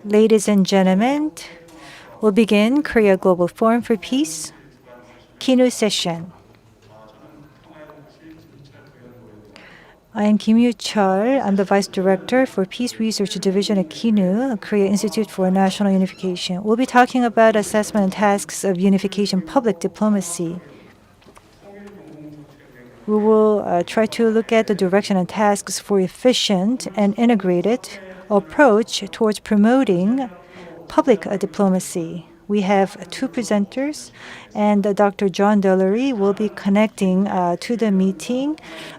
Ladies and gentlemen, we'll begin Korea Global Forum for Peace, KINU session. I am Kim Yu-chul. I'm the Vice Director for Peace Research Division at KINU, Korea Institute for National Unification. We'll be talking about assessment and tasks of unification public diplomacy. We will try to look at the direction and tasks for efficient and integrated approach towards promoting public diplomacy. We have two presenters, and Dr. John Delury will be connecting to the meeting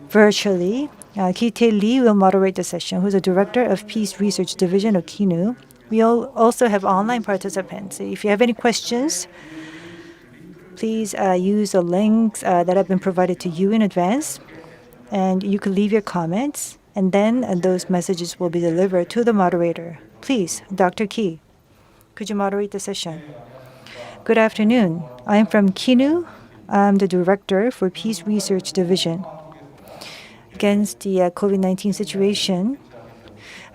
virtually. Ki-tae Lee will moderate the session, who's the Director of Peace Research Division of KINU. We also have online participants. If you have any questions, please use the links that have been provided to you in advance, and you can leave your comments, and then those messages will be delivered to the moderator. Please, Dr. Ki, could you moderate the session? Good afternoon. I am from KINU. I'm the Director for Peace Research Division. Against the COVID-19 situation,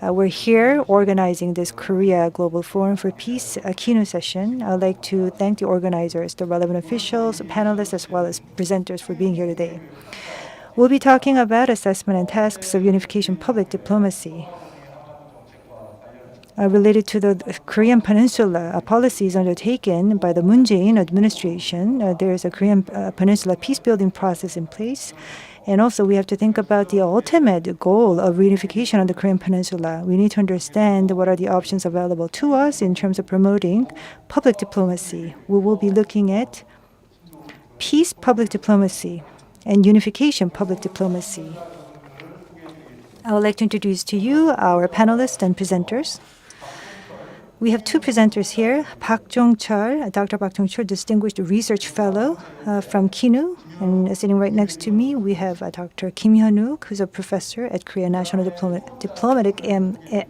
we're here organizing this Korea Global Forum for Peace KINU session. I'd like to thank the organizers, the relevant officials, panelists, as well as presenters for being here today. We'll be talking about assessment and tasks of unification public diplomacy. Related to the Korean Peninsula policies undertaken by the Moon Jae-in administration, there is a Korean Peninsula peace-building process in place. And also, we have to think about the ultimate goal of reunification on the Korean Peninsula. We need to understand what are the options available to us in terms of promoting public diplomacy. We will be looking at peace public diplomacy and unification public diplomacy. I would like to introduce to you our panelists and presenters. We have two presenters here, Dr. Park Jong-chul, Distinguished Research Fellow from KINU. And sitting right next to me, we have Dr. Kim Hyun-wook, who's a professor at Korea National Diplomatic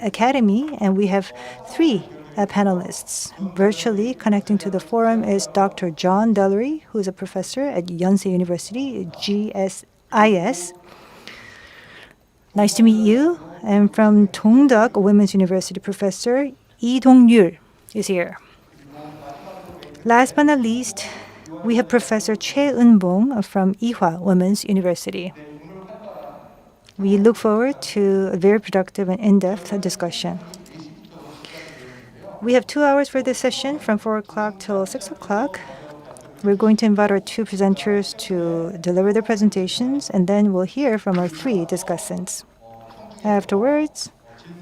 Academy. And we have three panelists. Virtually connecting to the forum is Dr. John Delury, who is a professor at Yonsei University, GSIS. Nice to meet you. And from Dongdeok Women's University, Professor Lee Dong-yul is here. Last but not least, we have Professor Choi Eun-bong from Ewha Women's University. We look forward to a very productive and in-depth discussion. We have 2 hours for this session from 4 o'clock till 6 o'clock. We're going to invite our two presenters to deliver their presentations, and then we'll hear from our three discussants. Afterwards,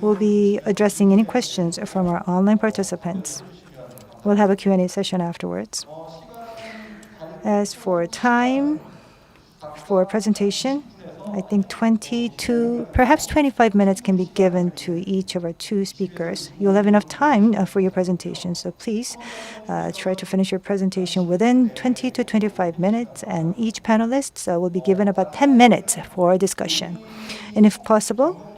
we'll be addressing any questions from our online participants. We'll have a Q&A session afterwards. As for time for presentation, I think 20 to perhaps 25 minutes can be given to each of our two speakers. You'll have enough time for your presentation, so please try to finish your presentation within 20 to 25 minutes, and each panelist will be given about 10 minutes for discussion. And if possible,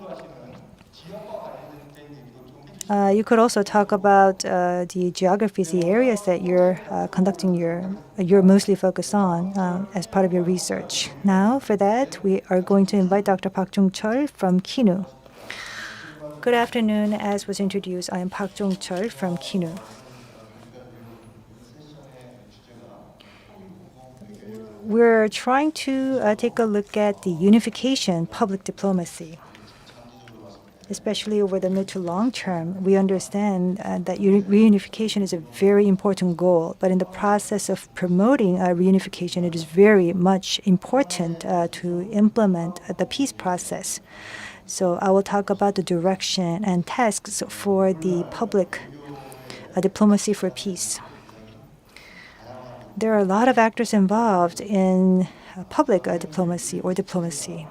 you could also talk about the geographies, the areas that you're you're mostly focused on as part of your research. Now, for that, we are going to invite Dr. Park Jong-chul from KINU. Good afternoon. As was introduced, I am Park Jong-chul from KINU. We're trying to take a look at the unification public diplomacy. Especially over the mid to long term, we understand that reunification is a very important goal. But in the process of promoting reunification, it is very much important to implement the peace process. So I will talk about the direction and tasks for the public diplomacy for peace. There are a lot of actors involved in public diplomacy or diplomacy.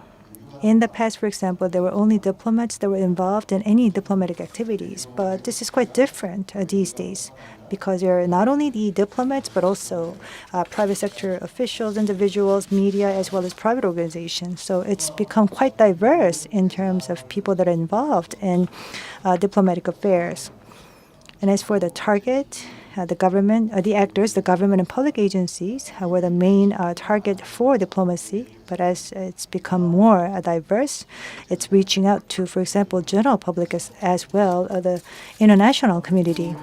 In the past, for example, there were only diplomats that were involved in any diplomatic activities. But this is quite different these days because there are not only the diplomats, but also private sector officials, individuals, media, as well as private organizations. So it's become quite diverse in terms of people that are involved in diplomatic affairs. And as for the target, the government, the actors, the government and public agencies were the main target for diplomacy. But as it's become more diverse, it's reaching out to, for example, general public as well, the international community.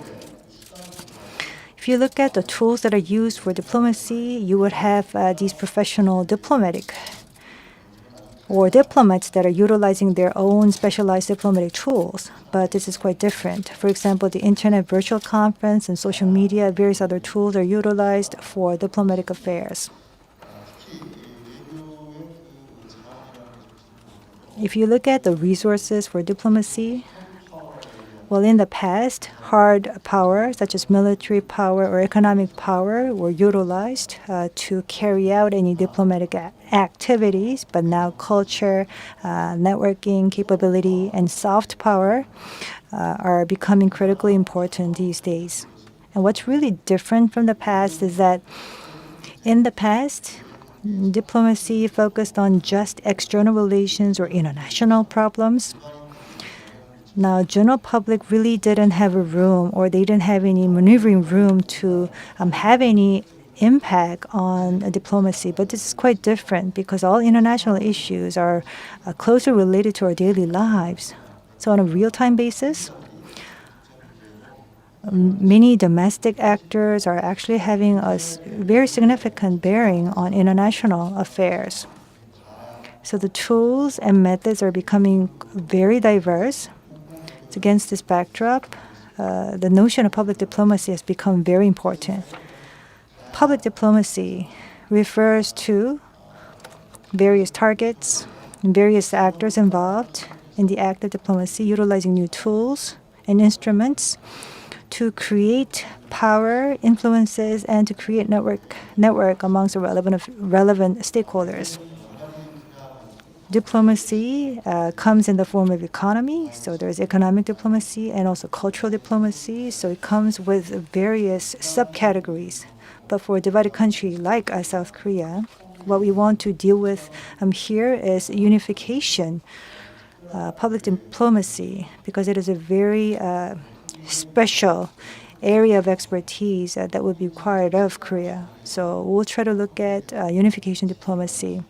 If you look at the tools that are used for diplomacy, you would have these professional diplomatic or diplomats that are utilizing their own specialized diplomatic tools. But this is quite different. For example, the internet virtual conference and social media, various other tools are utilized for diplomatic affairs. If you look at the resources for diplomacy, well, in the past, hard power, such as military power or economic power, were utilized to carry out any diplomatic activities. But now culture, networking capability, and soft power are becoming critically important these days. And what's really different from the past is that in the past, diplomacy focused on just external relations or international problems. Now, general public really didn't have a room, or they didn't have any maneuvering room to have any impact on diplomacy. But this is quite different because all international issues are closely related to our daily lives. So on a real-time basis, many domestic actors are actually having a very significant bearing on international affairs. So the tools and methods are becoming very diverse. Against this backdrop, the notion of public diplomacy has become very important. Public diplomacy refers to various targets and various actors involved in the act of diplomacy, utilizing new tools and instruments to create power, influences, and to create network amongst the relevant stakeholders. Diplomacy comes in the form of economy, so there's economic diplomacy and also cultural diplomacy, so it comes with various subcategories. But for a divided country like South Korea, what we want to deal with here is unification, public diplomacy, because it is a very special area of expertise that would be required of Korea. So we'll try to look at unification diplomacy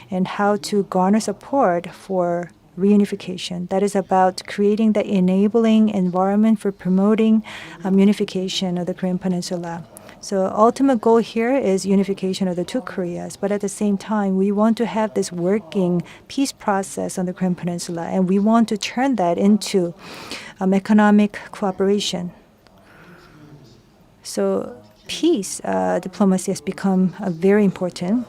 and how to garner support for reunification. That is about creating the enabling environment for promoting unification of the Korean Peninsula. So ultimate goal here is unification of the two Koreas, but at the same time, we want to have this working peace process on the Korean Peninsula, and we want to turn that into economic cooperation. So peace diplomacy has become very important.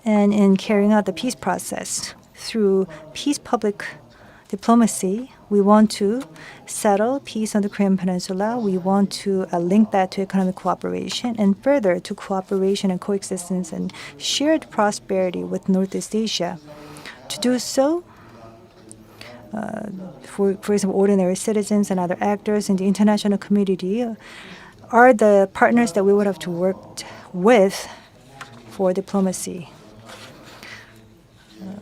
And in carrying out the peace process through peace public diplomacy, we want to settle peace on the Korean Peninsula. We want to link that to economic cooperation and further to cooperation and coexistence and shared prosperity with Northeast Asia. To do so, for example, ordinary citizens and other actors in the international community are the partners that we would have to work with for diplomacy.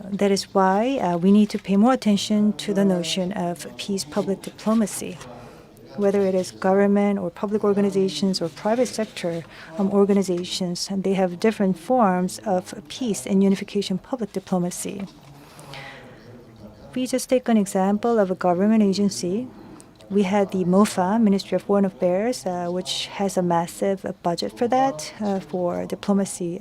That is why we need to pay more attention to the notion of peace public diplomacy, whether it is government or public organizations or private sector organizations, and they have different forms of peace and unification public diplomacy. We just take an example of a government agency. We had the MOFA, Ministry of Foreign Affairs, which has a massive budget for that, for diplomacy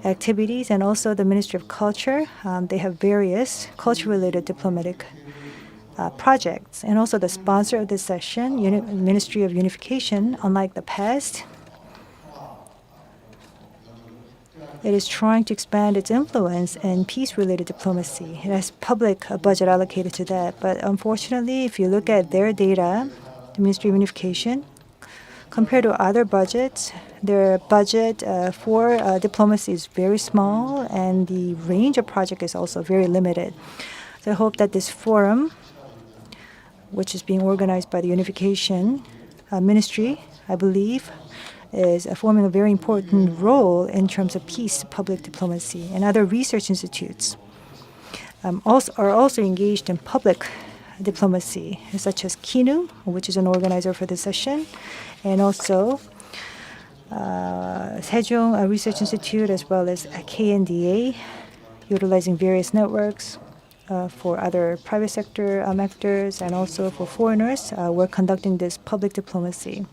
activities, and also the Ministry of Culture. They have various culture-related diplomatic projects. And also the sponsor of this session, Ministry of Unification, unlike the past, it is trying to expand its influence in peace-related diplomacy. It has public budget allocated to that. But unfortunately, if you look at their data, the Ministry of Unification, compared to other budgets, their budget for diplomacy is very small, and the range of project is also very limited. So I hope that this forum, which is being organized by the Unification Ministry, I believe, is forming a very important role in terms of peace public diplomacy. And other research institutes are also engaged in public diplomacy, such as KINU, which is an organizer for this session, and also Sejong Research Institute, as well as KNDA, utilizing various networks for other private sector actors and also for foreigners. We're conducting this public diplomacy.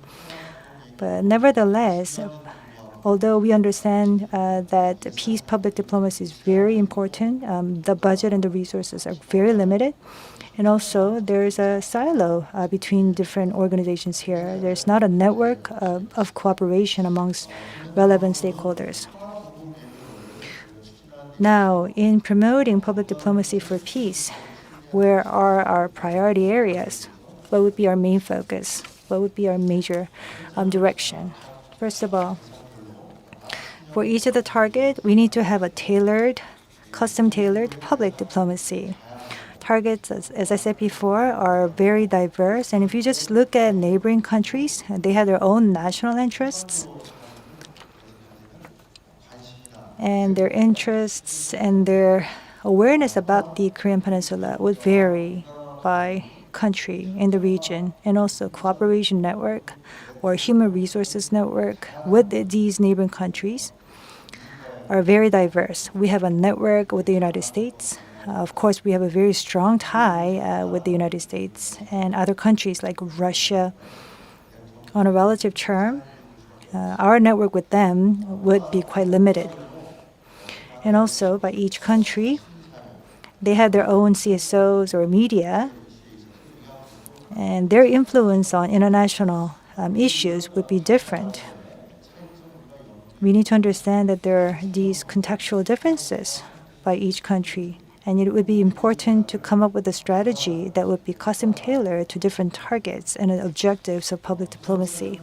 But nevertheless, although we understand that peace public diplomacy is very important, the budget and the resources are very limited. And also, there's a silo between different organizations here. There's not a network of cooperation amongst relevant stakeholders. Now, in promoting public diplomacy for peace, where are our priority areas? What would be our main focus? What would be our major direction? First of all, for each of the target, we need to have a custom-tailored public diplomacy. Targets, as I said before, are very diverse. And if you just look at neighboring countries, they have their own national interests. And their interests and their awareness about the Korean Peninsula would vary by country in the region, and also cooperation network or human resources network with these neighboring countries are very diverse. We have a network with the United States. Of course, we have a very strong tie with the United States and other countries like Russia. On a relative term, our network with them would be quite limited. And also, by each country, they have their own CSOs or media, and their influence on international issues would be different. We need to understand that there are these contextual differences by each country, and it would be important to come up with a strategy that would be custom-tailored to different targets and objectives of public diplomacy.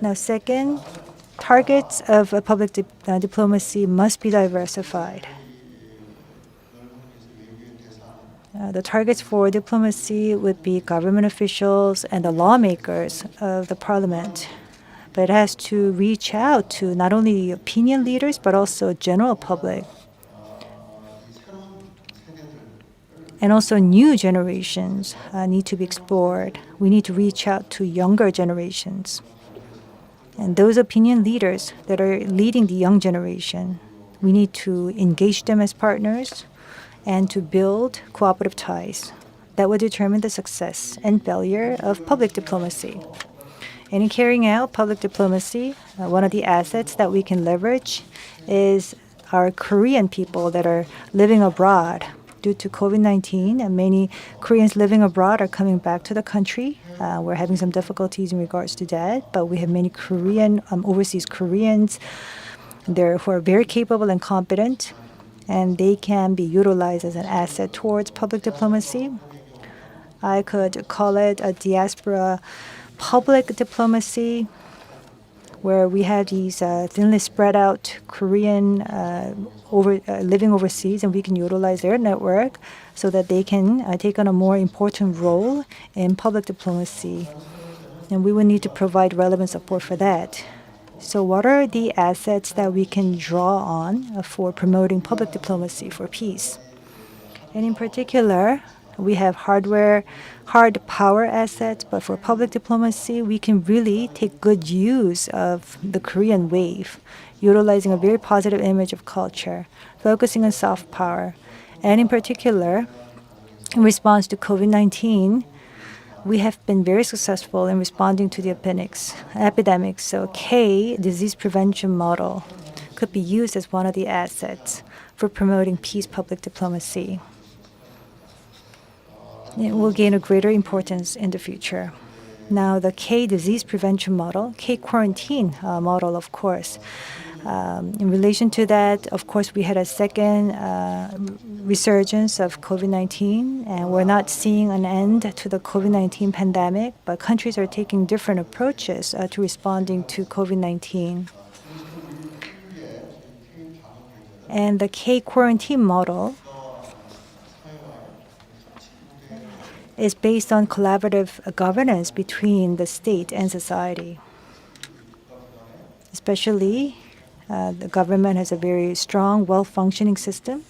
Now, second, targets of public diplomacy must be diversified. The targets for diplomacy would be government officials and the lawmakers of the parliament. But it has to reach out to not only opinion leaders, but also general public. And also new generations need to be explored. We need to reach out to younger generations. And those opinion leaders that are leading the young generation, we need to engage them as partners and to build cooperative ties that will determine the success and failure of public diplomacy. And in carrying out public diplomacy, one of the assets that we can leverage is our Korean people that are living abroad. Due to COVID-19, and many Koreans living abroad are coming back to the country. We're having some difficulties in regards to that, but we have many overseas Koreans there who are very capable and competent, and they can be utilized as an asset towards public diplomacy. I could call it a diaspora public diplomacy, where we have these thinly spread out Korean living overseas, and we can utilize their network so that they can take on a more important role in public diplomacy. And we will need to provide relevant support for that. So what are the assets that we can draw on for promoting public diplomacy for peace? And in particular, we have hard power assets, but for public diplomacy, we can really take good use of the Korean wave, utilizing a very positive image of culture, focusing on soft power. And in particular, in response to COVID-19, we have been very successful in responding to the epidemics. So K, disease prevention model, could be used as one of the assets for promoting peace public diplomacy. It will gain a greater importance in the future. Now, the K disease prevention model, K quarantine model, of course. In relation to that, of course, we had a second resurgence of COVID-19, and we're not seeing an end to the COVID-19 pandemic, but countries are taking different approaches to responding to COVID-19. And the K quarantine model is based on collaborative governance between the state and society. Especially, the government has a very strong, well-functioning system.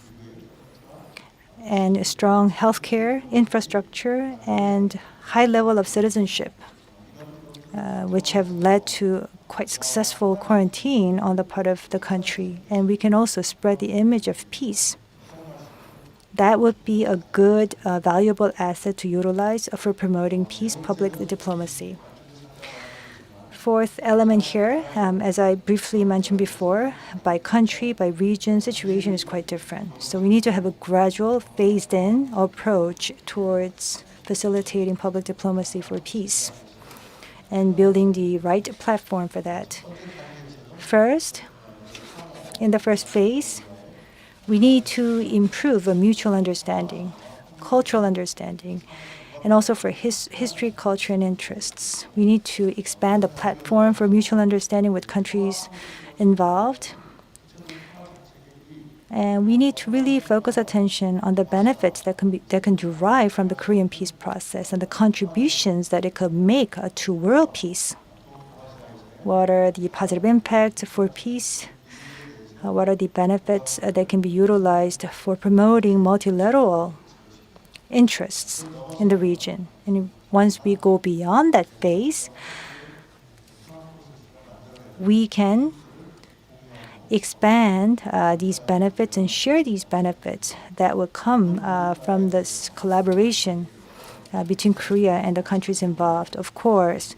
and a strong healthcare infrastructure and high level of citizenship, which have led to quite successful quarantine on the part of the country. And we can also spread the image of peace. That would be a good, valuable asset to utilize for promoting peace public diplomacy. Fourth element here, as I briefly mentioned before, by country, by region, situation is quite different. So we need to have a gradual, phased-in approach towards facilitating public diplomacy for peace and building the right platform for that. First, in the first phase, we need to improve a mutual understanding, cultural understanding, and also for history, culture, and interests. We need to expand the platform for mutual understanding with countries involved. And we need to really focus attention on the benefits that can derive from the Korean peace process and the contributions that it could make to world peace. What are the positive impacts for peace? What are the benefits that can be utilized for promoting multilateral interests in the region? And once we go beyond that phase, we can expand these benefits and share these benefits that will come from this collaboration between Korea and the countries involved. Of course,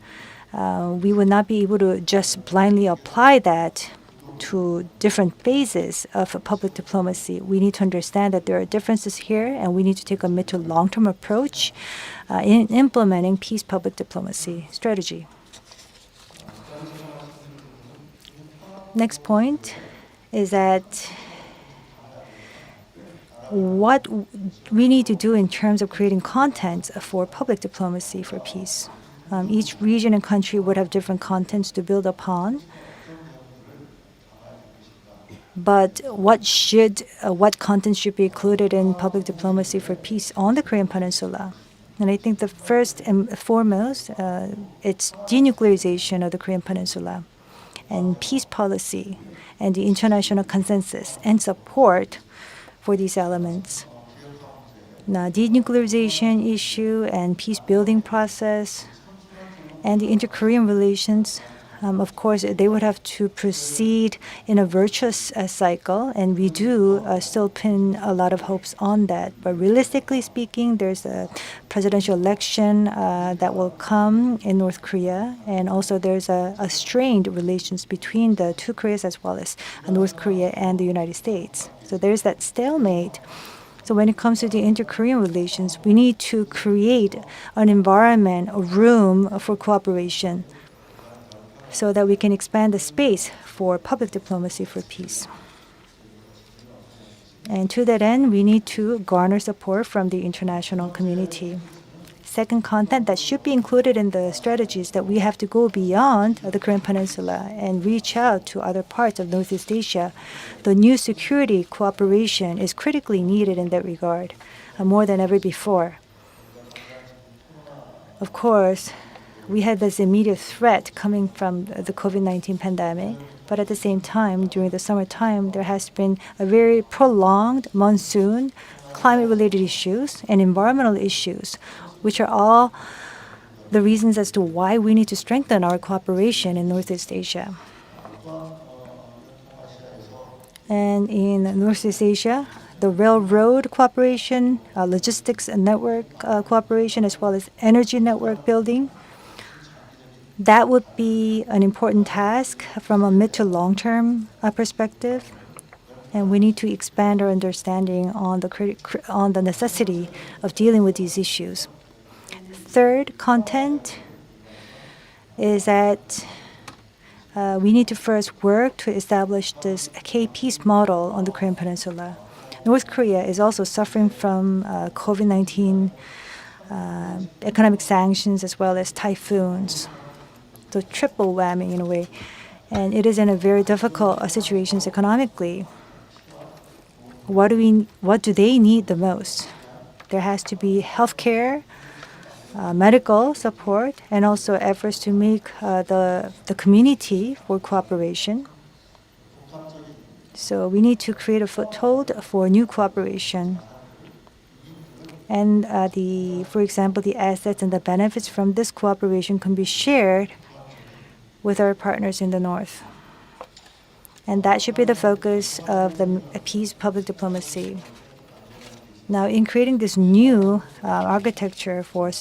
we would not be able to just blindly apply that to different phases of public diplomacy. We need to understand that there are differences here, and we need to take a mid to long-term approach in implementing peace public diplomacy strategy. Next point is that what we need to do in terms of creating content for public diplomacy for peace. Each region and country would have different contents to build upon. But what content should be included in public diplomacy for peace on the Korean Peninsula? And I think the first and foremost, it's denuclearization of the Korean Peninsula and peace policy and the international consensus and support for these elements. Now, denuclearization issue and peace building process and the inter-Korean relations, of course, they would have to proceed in a virtuous cycle, and we do still pin a lot of hopes on that. But realistically speaking, there's a presidential election that will come in North Korea, and also there's a strained relations between the two Koreas as well as North Korea and the United States. So there's that stalemate. So when it comes to the inter-Korean relations, we need to create an environment, a room for cooperation, so that we can expand the space for public diplomacy for peace. And to that end, we need to garner support from the international community. Second content that should be included in the strategies that we have to go beyond the Korean Peninsula and reach out to other parts of Northeast Asia. The new security cooperation is critically needed in that regard, more than ever before. Of course, we had this immediate threat coming from the COVID-19 pandemic, but at the same time, during the summertime, there has been a very prolonged monsoon, climate-related issues, and environmental issues, which are all the reasons as to why we need to strengthen our cooperation in Northeast Asia. And in Northeast Asia, the railroad cooperation, logistics and network cooperation, as well as energy network building, that would be an important task from a mid to long-term perspective, and we need to expand our understanding on the necessity of dealing with these issues. Third content is that we need to first work to establish this K-peace model on the Korean Peninsula. North Korea is also suffering from COVID-19 economic sanctions as well as typhoons. So triple whammy in a way. And it is in a very difficult situation economically. What do they need the most? There has to be healthcare, medical support, and also efforts to make the community for cooperation. So we need to create a foothold for new cooperation. And for example, the assets and the benefits from this cooperation can be shared with our partners in the North. And that should be the focus of the peace public diplomacy. Now, in creating this new architecture for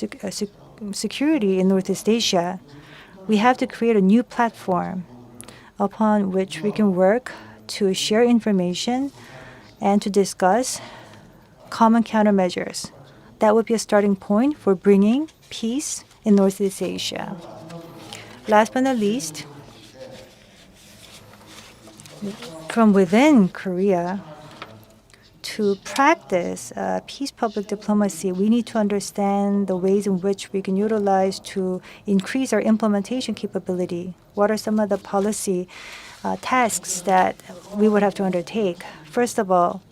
security in Northeast Asia, we have to create a new platform upon which we can work to share information and to discuss common countermeasures. That would be a starting point for bringing peace in Northeast Asia. Last but not least, from within Korea, to practice peace public diplomacy, we need to understand the ways in which we can utilize to increase our implementation capability. What are some of the policy tasks that we would have to undertake? First of all,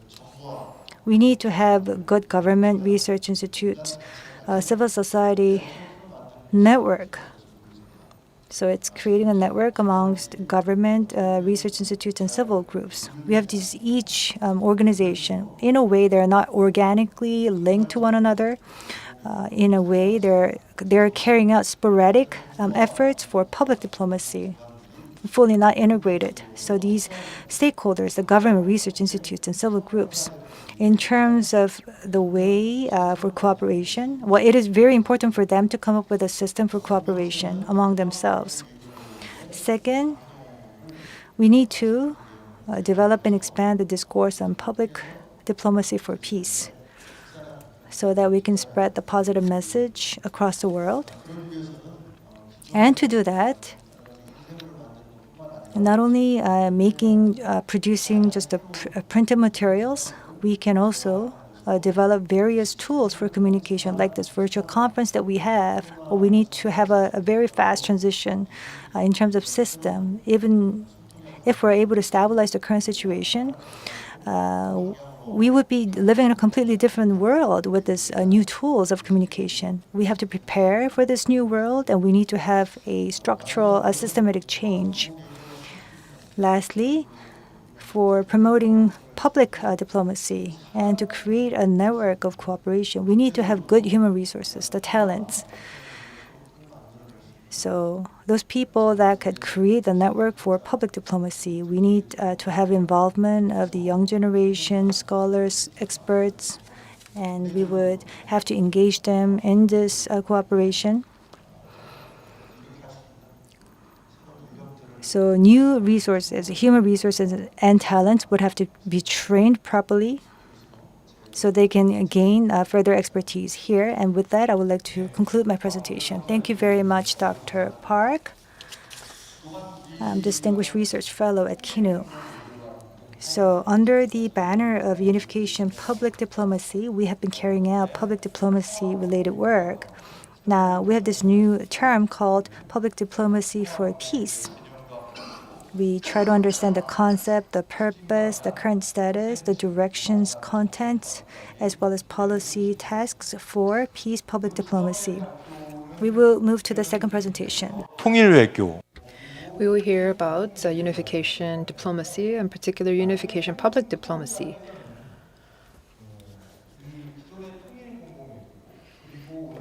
we need to have good government research institutes, civil society network. So it's creating a network amongst government, research institutes, and civil groups. We have these each organization. In a way, they're not organically linked to one another. In a way, they're carrying out sporadic efforts for public diplomacy, fully not integrated. So these stakeholders, the government research institutes and civil groups, in terms of the way for cooperation, well, it is very important for them to come up with a system for cooperation among themselves. Second, we need to develop and expand the discourse on public diplomacy for peace so that we can spread the positive message across the world. And to do that, not only producing just printed materials, we can also develop various tools for communication, like this virtual conference that we have. We need to have a very fast transition in terms of system. Even if we're able to stabilize the current situation, we would be living in a completely different world with this new tools of communication. We have to prepare for this new world, and we need to have a systematic change. Lastly, for promoting public diplomacy and to create a network of cooperation, we need to have good human resources, the talents. So those people that could create the network for public diplomacy, we need to have involvement of the young generation, scholars, experts, and we would have to engage them in this cooperation. So new resources, human resources and talents would have to be trained properly so they can gain further expertise here. And with that, I would like to conclude my presentation. Thank you very much, Dr. Park. I'm Distinguished Research Fellow at KINU. So under the banner of Unification Public Diplomacy, we have been carrying out public diplomacy-related work. Now, we have this new term called Public Diplomacy for Peace. We try to understand the concept, the purpose, the current status, the directions, contents, as well as policy tasks for peace public diplomacy. We will move to the second presentation. 통일 외교. We will hear about unification diplomacy, in particular unification public diplomacy.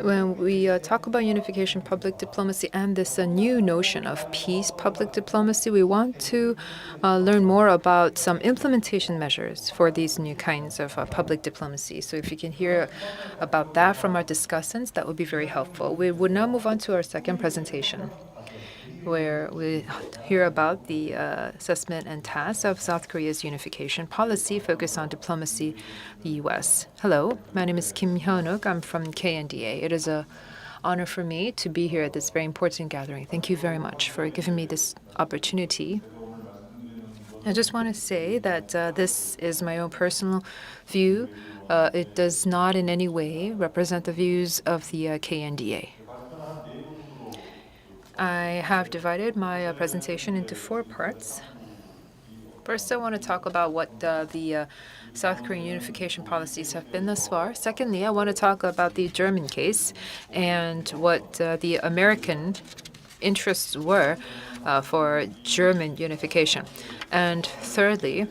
When we talk about unification public diplomacy and this new notion of peace public diplomacy, we want to learn more about some implementation measures for these new kinds of public diplomacy. So if you can hear about that from our discussants, that would be very helpful. We would now move on to our second presentation, where we hear about the assessment and tasks of South Korea's unification policy focused on diplomacy, the U.S. Hello, my name is Kim Hyunuk. I'm from KNDA. It is an honor for me to be here at this very important gathering. Thank you very much for giving me this opportunity. I just want to say that this is my own personal view. It does not in any way represent the views of the KNDA. I have divided my presentation into 4 parts. First, I want to talk about what the South Korean unification policies have been thus far. Secondly, I want to talk about the German case and what the American interests were for German unification. And thirdly,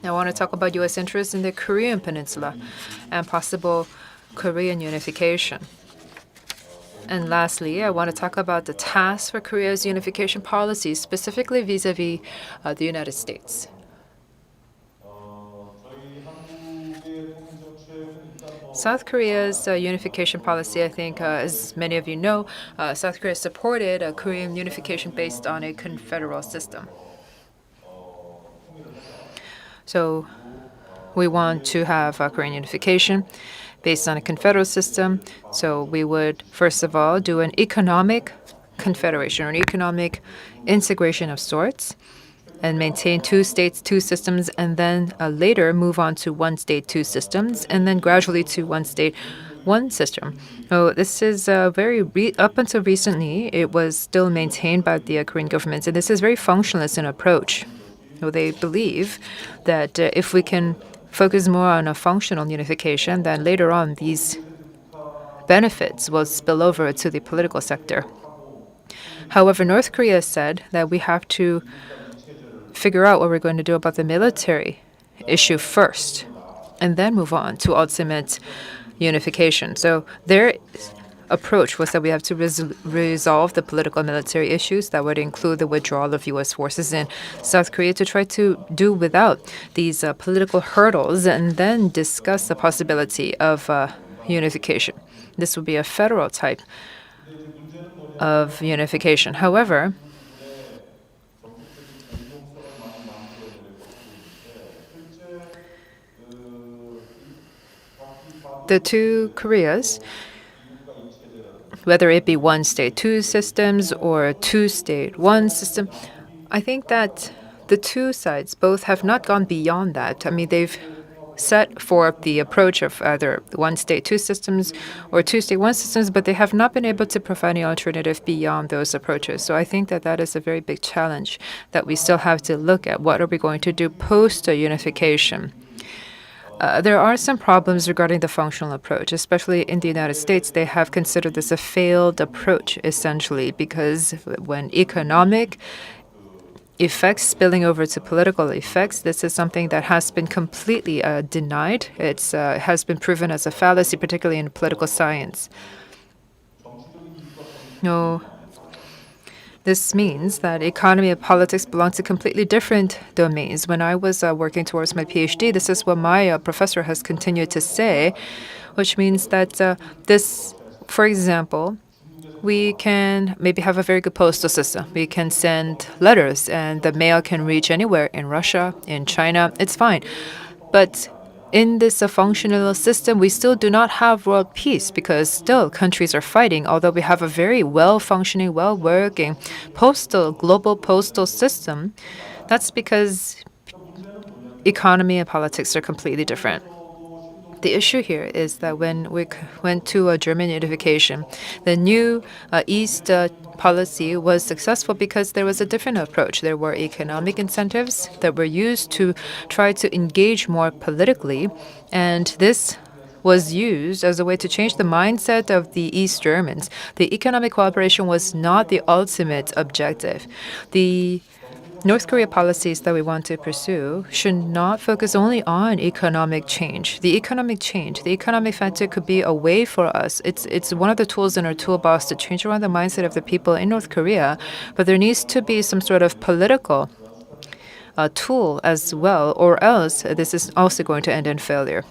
I want to talk about U.S. interests in the Korean Peninsula and possible Korean unification. And lastly, I want to talk about the task for Korea's unification policy, specifically vis-a-vis the United States. South Korea's unification policy, I think, as many of you know, South Korea supported a Korean unification based on a confederal system. So we want to have Korean unification based on a confederal system. So we would, first of all, do an economic confederation or an economic integration of sorts and maintain two states, two systems, and then later move on to one state, two systems, and then gradually to one state, one system. So this is up until recently, it was still maintained by the Korean government, and this is very functionalist in approach. So they believe that if we can focus more on a functional unification, then later on these benefits will spill over to the political sector. However, North Korea said that we have to figure out what we're going to do about the military issue first, and then move on to ultimate unification. So their approach was that we have to resolve the political and military issues. That would include the withdrawal of U.S. forces in South Korea to try to do without these political hurdles and then discuss the possibility of unification. This would be a federal type of unification. However, the two Koreas, whether it be one state, two systems or a two state, one system, I think that the two sides both have not gone beyond that. I mean, they've set forth the approach of either one state, two systems or two state, one systems, but they have not been able to provide any alternative beyond those approaches. So I think that that is a very big challenge that we still have to look at. What are we going to do post unification? There are some problems regarding the functional approach, especially in the United States. They have considered this a failed approach, essentially, because when economic effects spilling over to political effects, this is something that has been completely denied. It has been proven as a fallacy, particularly in political science. No. This means that economy and politics belong to completely different domains. When I was working towards my PhD, this is what my professor has continued to say, which means that this, for example, we can maybe have a very good postal system. We can send letters and the mail can reach anywhere in Russia, in China. It's fine. But in this functional system, we still do not have world peace because still countries are fighting, although we have a very well-functioning, well-working global postal system. That's because economy and politics are completely different. The issue here is that when we went to a German unification, the new East policy was successful because there was a different approach. There were economic incentives that were used to try to engage more politically, and this was used as a way to change the mindset of the East Germans. The economic cooperation was not the ultimate objective. The North Korea policies that we want to pursue should not focus only on economic change. The economic factor could be a way for us. It's one of the tools in our toolbox to change around the mindset of the people in North Korea, but there needs to be some sort of political tool as well, or else this is also going to end in failure.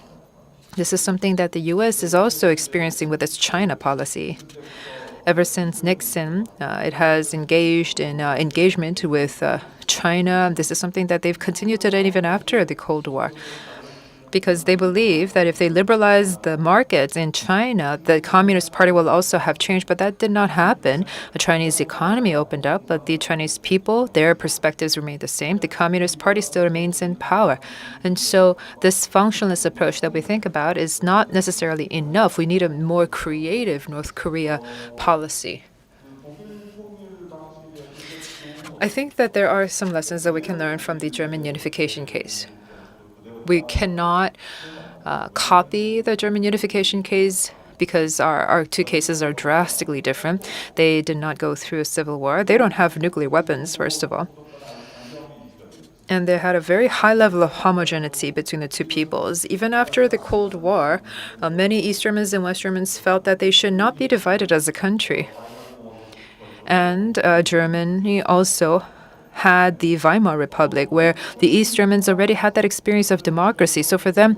This is something that the U.S. is also experiencing with its China policy. Ever since Nixon, it has engaged in engagement with China. This is something that they've continued to do even after the Cold War, because they believe that if they liberalize the markets in China, the Communist Party will also have changed. But that did not happen. The Chinese economy opened up, but the Chinese people, their perspectives remain the same. The Communist Party still remains in power. And so this functionalist approach that we think about is not necessarily enough. We need a more creative North Korea policy. I think that there are some lessons that we can learn from the German unification case. We cannot copy the German unification case because our two cases are drastically different. They did not go through a civil war. They don't have nuclear weapons, first of all. And they had a very high level of homogeneity between the two peoples. Even after the Cold War, many East Germans and West Germans felt that they should not be divided as a country. And Germany also had the Weimar Republic, where the East Germans already had that experience of democracy. So for them,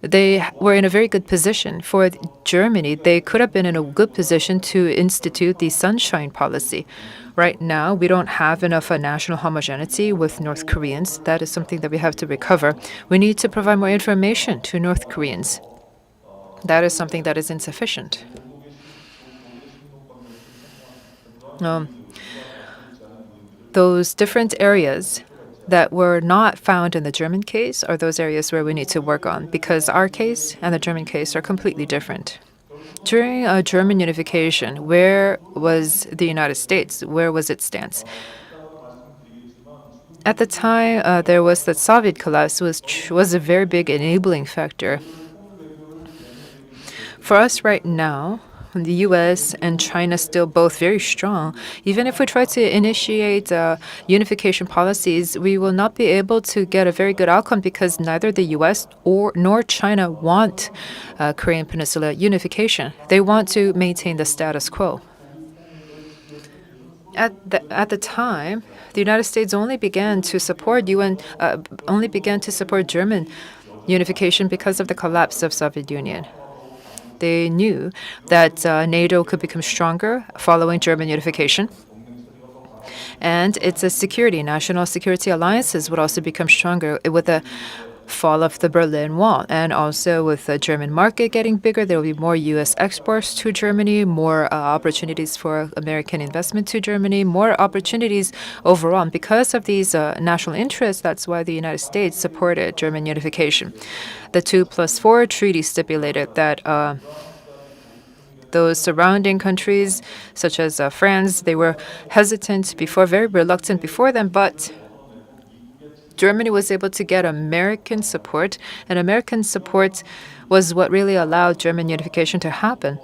they were in a very good position. For Germany, they could have been in a good position to institute the sunshine policy. Right now, we don't have enough national homogeneity with North Koreans. That is something that we have to recover. We need to provide more information to North Koreans. That is something that is insufficient. Those different areas that were not found in the German case are those areas where we need to work on, because our case and the German case are completely different. During German unification, where was the United States? Where was its stance? At the time, there was the Soviet collapse, which was a very big enabling factor. For us right now, the U.S. and China still both very strong. Even if we try to initiate unification policies, we will not be able to get a very good outcome because neither the U.S. nor China want Korean Peninsula unification. They want to maintain the status quo. At the time, the United States only began to support German unification because of the collapse of Soviet Union. They knew that NATO could become stronger following German unification. And its national security alliances would also become stronger with the fall of the Berlin Wall. And also with the German market getting bigger, there will be more U.S. exports to Germany, more opportunities for American investment to Germany, more opportunities overall. And because of these national interests, that's why the United States supported German unification. The 2+4 treaty stipulated that those surrounding countries, such as France, they were hesitant before, very reluctant before them, but Germany was able to get American support, and American support was what really allowed German unification to happen.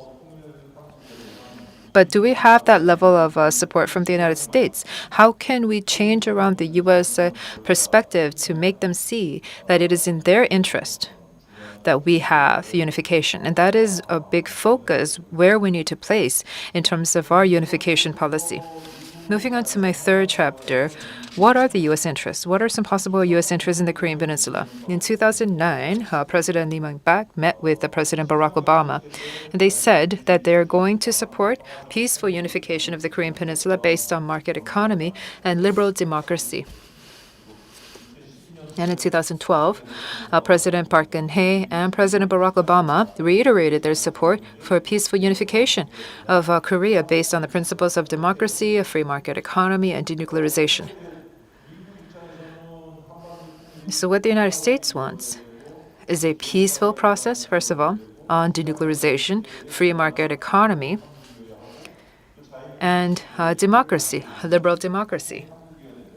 But do we have that level of support from the United States? How can we change around the U.S. Perspective to make them see that it is in their interest that we have unification? And that is a big focus where we need to place in terms of our unification policy. Moving on to my third chapter, what are the U.S. interests? What are some possible U.S. interests in the Korean Peninsula? In 2009, President Lee Myung-bak met with President Barack Obama. And they said that they're going to support peaceful unification of the Korean Peninsula based on market economy and liberal democracy. And in 2012, President Park Geun-hye and President Barack Obama reiterated their support for peaceful unification of Korea based on the principles of democracy, a free market economy, and denuclearization. So what the United States wants is a peaceful process, first of all, on denuclearization, free market economy, and democracy, liberal democracy.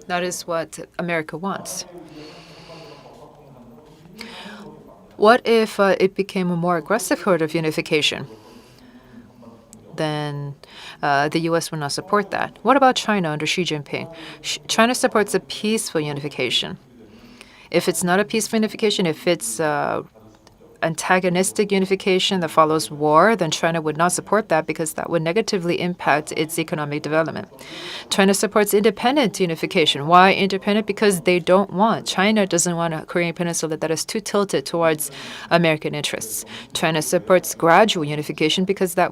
That is what America wants. What if it became a more aggressive sort of unification? Then the U.S. would not support that. What about China under Xi Jinping? China supports a peaceful unification. If it's not a peaceful unification, if it's antagonistic unification that follows war, then China would not support that because that would negatively impact its economic development. China supports independent unification. Why independent? Because China doesn't want a Korean Peninsula that is too tilted towards American interests. China supports gradual unification because that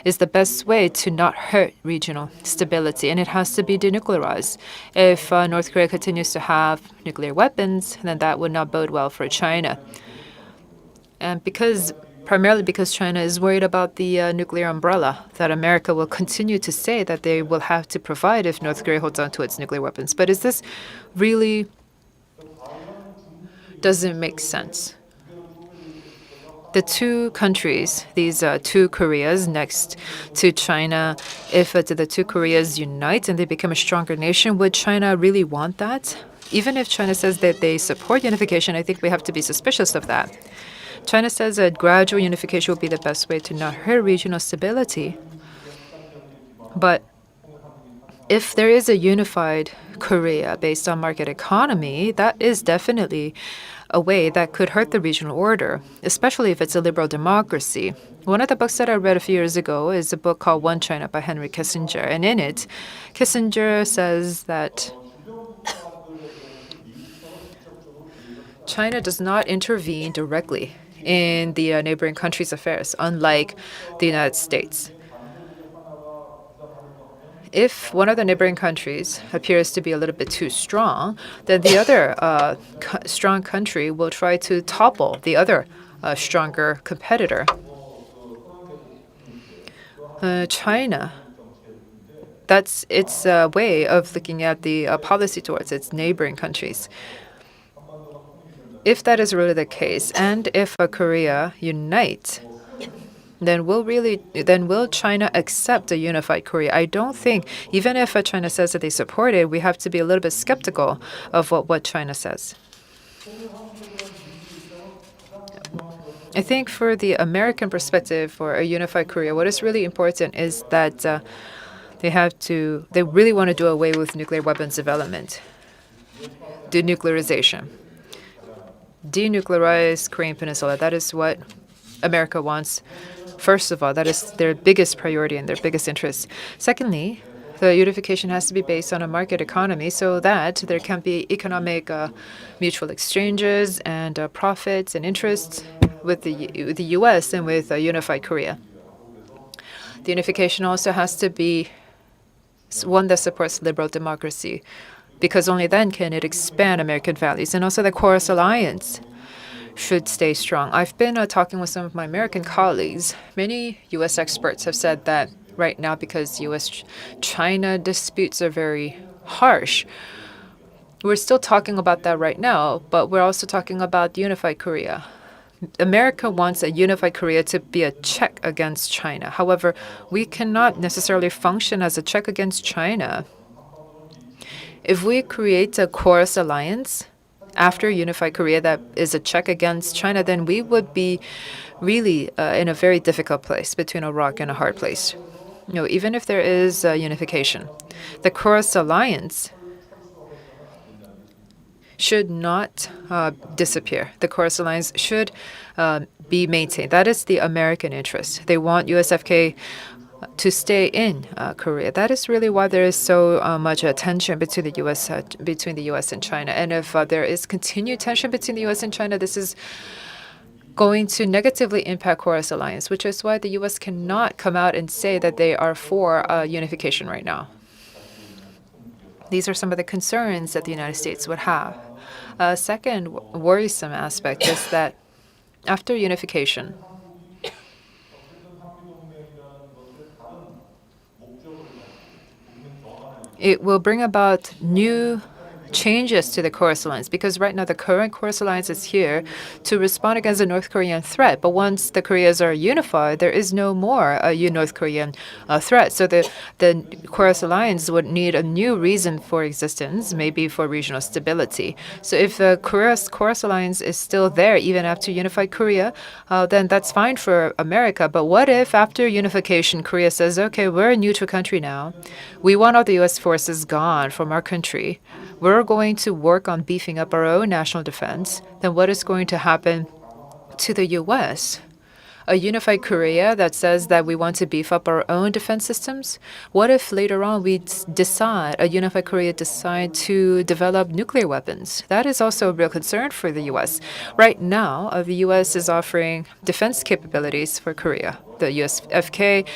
is the best way to not hurt regional stability, and it has to be denuclearized. If North Korea continues to have nuclear weapons, then that would not bode well for China. And primarily because China is worried about the nuclear umbrella that America will continue to say that they will have to provide if North Korea holds on to its nuclear weapons. But doesn't make sense. The two countries, these two Koreas next to China, if the two Koreas unite and they become a stronger nation, would China really want that? Even if China says that they support unification, I think we have to be suspicious of that. China says that gradual unification will be the best way to not hurt regional stability. But if there is a unified Korea based on market economy, that is definitely a way that could hurt the regional order, especially if it's a liberal democracy. One of the books that I read a few years ago is a book called One China by Henry Kissinger. And in it, Kissinger says that China does not intervene directly in the neighboring countries' affairs, unlike the United States. If one of the neighboring countries appears to be a little bit too strong, then the other strong country will try to topple the other stronger competitor. China, that's its way of looking at the policy towards its neighboring countries. If that is really the case, and if Korea unites, then will China accept a unified Korea? I don't think, even if China says that they support it, we have to be a little bit skeptical of what China says. I think for the American perspective for a unified Korea, what is really important is that they really want to do away with nuclear weapons development, denuclearization, denuclearize Korean Peninsula. That is what America wants. First of all, that is their biggest priority and their biggest interest. Secondly, the unification has to be based on a market economy so that there can be economic mutual exchanges and profits and interests with the U.S. and with unified Korea. The unification also has to be one that supports liberal democracy, because only then can it expand American values. And also the Chorus Alliance should stay strong. I've been talking with some of my American colleagues. Many U.S. experts have said that right now, because U.S.-China disputes are very harsh, we're still talking about that right now, but we're also talking about unified Korea. America wants a unified Korea to be a check against China. However, we cannot necessarily function as a check against China. If we create a Chorus Alliance after unified Korea that is a check against China, then we would be really in a very difficult place, between a rock and a hard place. Even if there is unification, the Chorus Alliance should not disappear. The Chorus Alliance should be maintained. That is the American interest. They want USFK to stay in Korea. That is really why there is so much tension between the U.S. and China. And if there is continued tension between the U.S. and China, this is going to negatively impact Chorus Alliance, which is why the U.S. cannot come out and say that they are for unification right now. These are some of the concerns that the United States would have. A second worrisome aspect is that after unification, it will bring about new changes to the Chorus Alliance, because right now the current Chorus Alliance is here to respond against the North Korean threat. But once the Koreas are unified, there is no more North Korean threat. So the Chorus Alliance would need a new reason for existence, maybe for regional stability. So if the Chorus Alliance is still there even after unified Korea, then that's fine for America. But what if after unification, Korea says, okay, we're a neutral country now. We want all the U.S. forces gone from our country. We're going to work on beefing up our own national defense. Then what is going to happen to the U.S.? A unified Korea that says that we want to beef up our own defense systems? What if later on a unified Korea decide to develop nuclear weapons? That is also a real concern for the U.S. Right now, the U.S. is offering defense capabilities for Korea. The USFK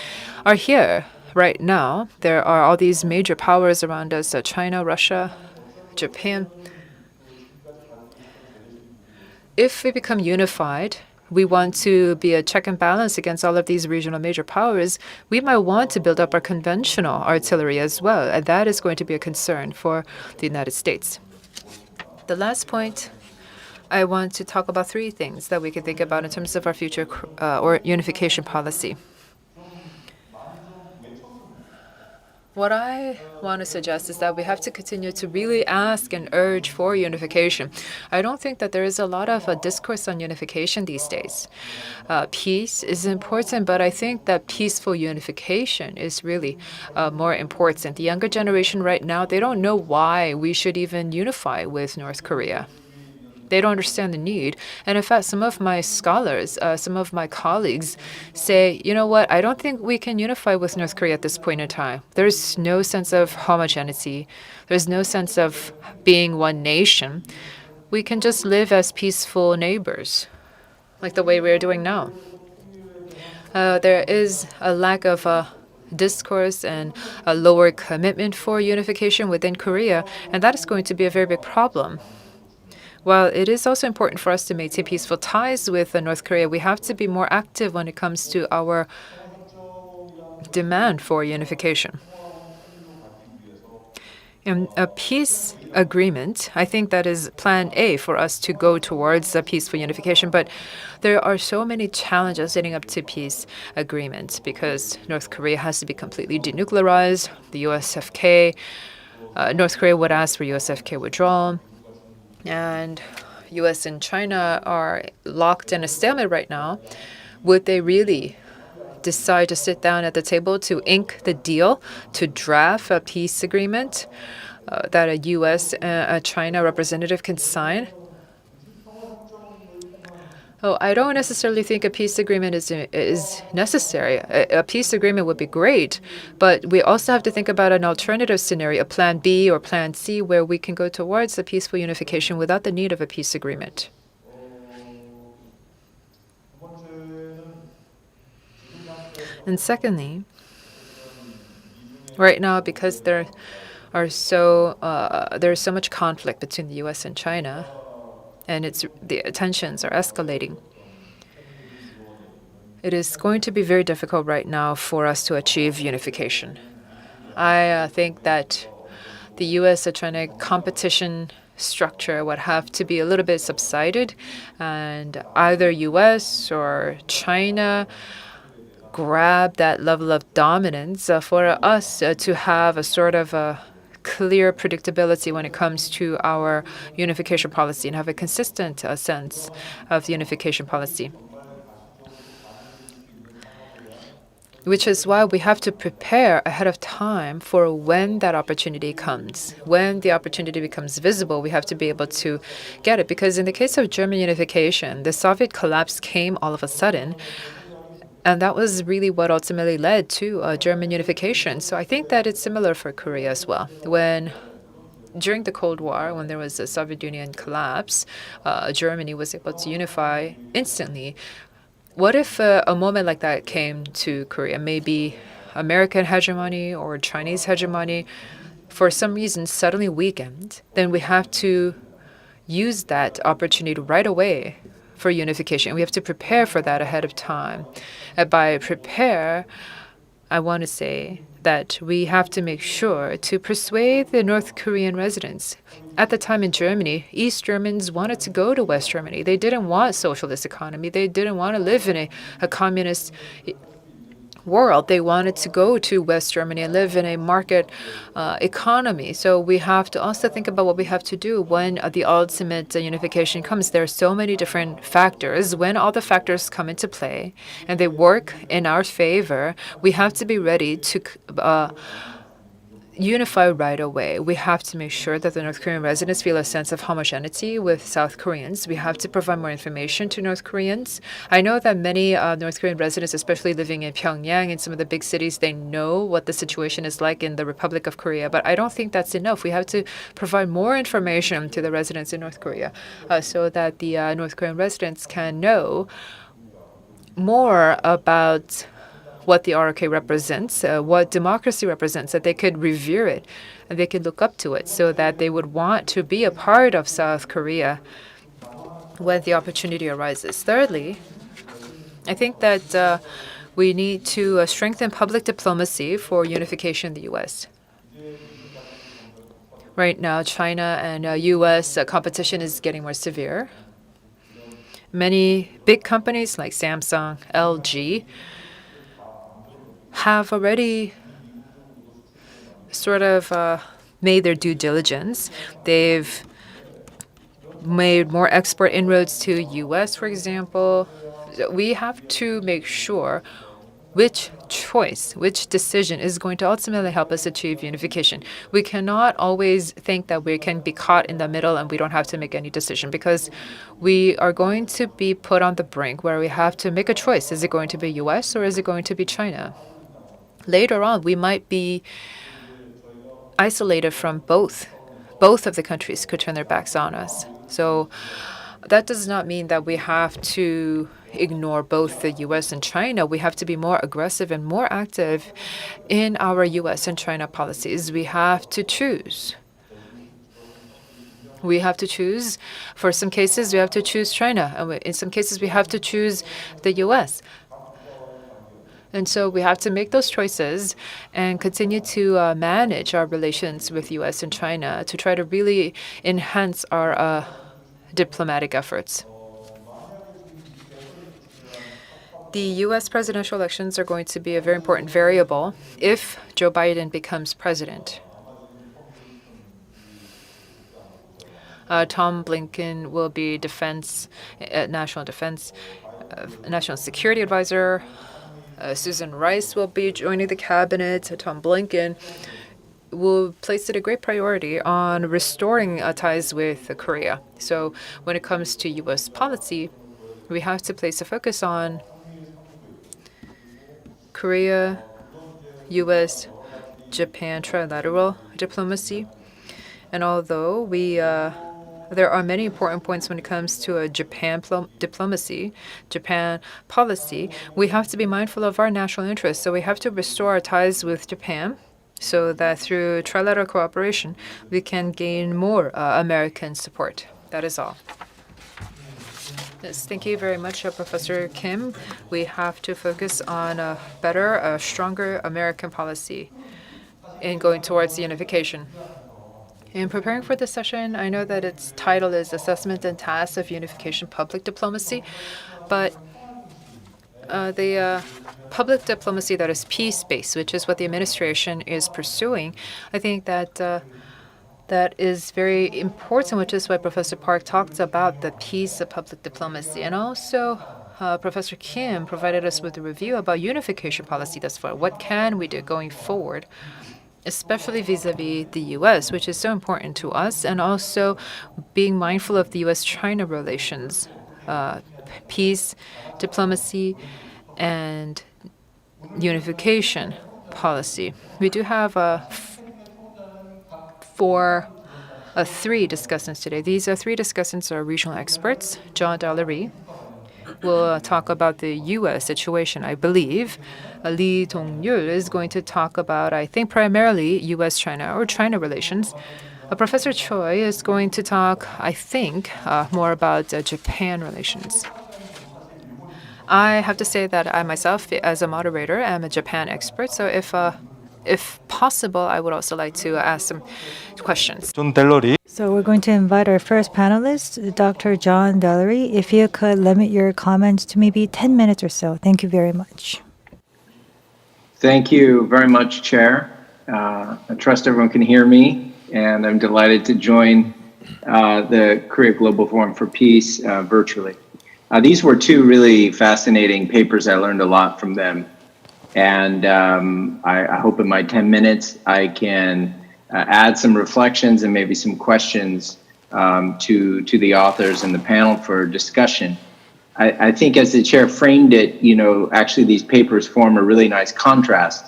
are here. Right now, there are all these major powers around us, China, Russia, Japan. If we become unified, we want to be a check and balance against all of these regional major powers, we might want to build up our conventional artillery as well, and that is going to be a concern for the United States. The last point, I want to talk about three things that we can think about in terms of our future or unification policy. What I want to suggest is that we have to continue to really ask and urge for unification. I don't think that there is a lot of discourse on unification these days. Peace is important, but I think that peaceful unification is really more important. The younger generation right now, they don't know why we should even unify with North Korea. They don't understand the need. And in fact, some of my scholars, some of my colleagues say, you know what, I don't think we can unify with North Korea at this point in time. There's no sense of homogeneity. There's no sense of being one nation. We can just live as peaceful neighbors, like the way we're doing now. There is a lack of discourse and a lower commitment for unification within Korea, and that is going to be a very big problem. While it is also important for us to maintain peaceful ties with North Korea, we have to be more active when it comes to our demand for unification. In a peace agreement, I think that is plan A for us to go towards a peaceful unification. But there are so many challenges leading up to peace agreements because North Korea has to be completely denuclearized. The USFK, North Korea would ask for USFK withdrawal. And US and China are locked in a stalemate right now. Would they really decide to sit down at the table to ink the deal, to draft a peace agreement that a US and a China representative can sign? Oh, I don't necessarily think a peace agreement is necessary. A peace agreement would be great, but we also have to think about an alternative scenario, a plan B or plan C, where we can go towards a peaceful unification without the need of a peace agreement. And secondly, right now, because there's so much conflict between the U.S. and China, and the tensions are escalating. It is going to be very difficult right now for us to achieve unification. I think that the U.S.-China competition structure would have to be a little bit subsided, and either U.S. or China grab that level of dominance for us to have a sort of a clear predictability when it comes to our unification policy and have a consistent sense of the unification policy. Which is why we have to prepare ahead of time for when that opportunity comes. When the opportunity becomes visible, we have to be able to get it. Because in the case of German unification, the Soviet collapse came all of a sudden. And that was really what ultimately led to German unification. So I think that it's similar for Korea as well. During the Cold War, when there was a Soviet Union collapse, Germany was able to unify instantly. What if a moment like that came to Korea? Maybe American hegemony or Chinese hegemony for some reason suddenly weakened. Then we have to use that opportunity right away for unification. We have to prepare for that ahead of time. By prepare, I want to say that we have to make sure to persuade the North Korean residents. At the time in Germany, East Germans wanted to go to West Germany. They didn't want socialist economy. They didn't want to live in a communist world. They wanted to go to West Germany and live in a market economy. So we have to also think about what we have to do when the ultimate unification comes. There are so many different factors. When all the factors come into play and they work in our favor, we have to be ready to unify right away. We have to make sure that the North Korean residents feel a sense of homogeneity with South Koreans. We have to provide more information to North Koreans. I know that many North Korean residents, especially living in Pyongyang and some of the big cities, they know what the situation is like in the Republic of Korea. But I don't think that's enough. We have to provide more information to the residents in North Korea so that the North Korean residents can know more about what the ROK represents, what democracy represents, that they could revere it and they could look up to it so that they would want to be a part of South Korea when the opportunity arises. Thirdly, I think that we need to strengthen public diplomacy for unification in the U.S. Right now, China and U.S. Competition is getting more severe. Many big companies like Samsung, LG, have already sort of made their due diligence. They've made more export inroads to U.S., for example. We have to make sure which choice, which decision is going to ultimately help us achieve unification. We cannot always think that we can be caught in the middle and we don't have to make any decision, because we are going to be put on the brink where we have to make a choice. Is it going to be U.S. or is it going to be China? Later on, we might be isolated from both. Both of the countries could turn their backs on us. So that does not mean that we have to ignore both the U.S. and China. We have to be more aggressive and more active in our U.S. and China policies. We have to choose. We have to choose. For some cases, we have to choose China. And in some cases, we have to choose the U.S. And so we have to make those choices and continue to manage our relations with U.S. and China to try to really enhance our diplomatic efforts. The U.S. presidential elections are going to be a very important variable if Joe Biden becomes president. Tom Blinken will be national security advisor. Susan Rice will be joining the cabinet. Tom Blinken will place it a great priority on restoring ties with Korea. So when it comes to U.S. policy, we have to place a focus on Korea, U.S., Japan trilateral diplomacy. And although there are many important points when it comes to a Japan diplomacy, Japan policy, we have to be mindful of our national interests. So we have to restore our ties with Japan so that through trilateral cooperation, we can gain more American support. That is all. Yes, thank you very much, Professor Kim. We have to focus on a better, stronger American policy in going towards unification. In preparing for this session, I know that its title is Assessment and Tasks of Unification Public Diplomacy, but the public diplomacy that is peace-based, which is what the administration is pursuing, I think that that is very important, which is why Professor Park talked about the peace of public diplomacy. And also, Professor Kim provided us with a review about unification policy thus far. What can we do going forward, especially vis-a-vis the U.S., which is so important to us, and also being mindful of the U.S.-China relations, peace, diplomacy, and unification policy. We do have three discussants today. These three discussants are regional experts. John Dallery will talk about the U.S. situation, I believe. Lee Dong-yul is going to talk about, I think, primarily U.S.-China or China relations. Professor Choi is going to talk, I think, more about Japan relations. I have to say that I myself, as a moderator, am a Japan expert. So if possible, I would also like to ask some questions. So we're going to invite our first panelist, Dr. John Dallery. If you could limit your comments to maybe 10 minutes or so. Thank you very much. Thank you very much, Chair. I trust everyone can hear me, and I'm delighted to join the Korea Global Forum for Peace virtually. These were two really fascinating papers. I learned a lot from them. And I hope in my 10 minutes I can add some reflections and maybe some questions to the authors and the panel for discussion. I think as the chair framed it, actually these papers form a really nice contrast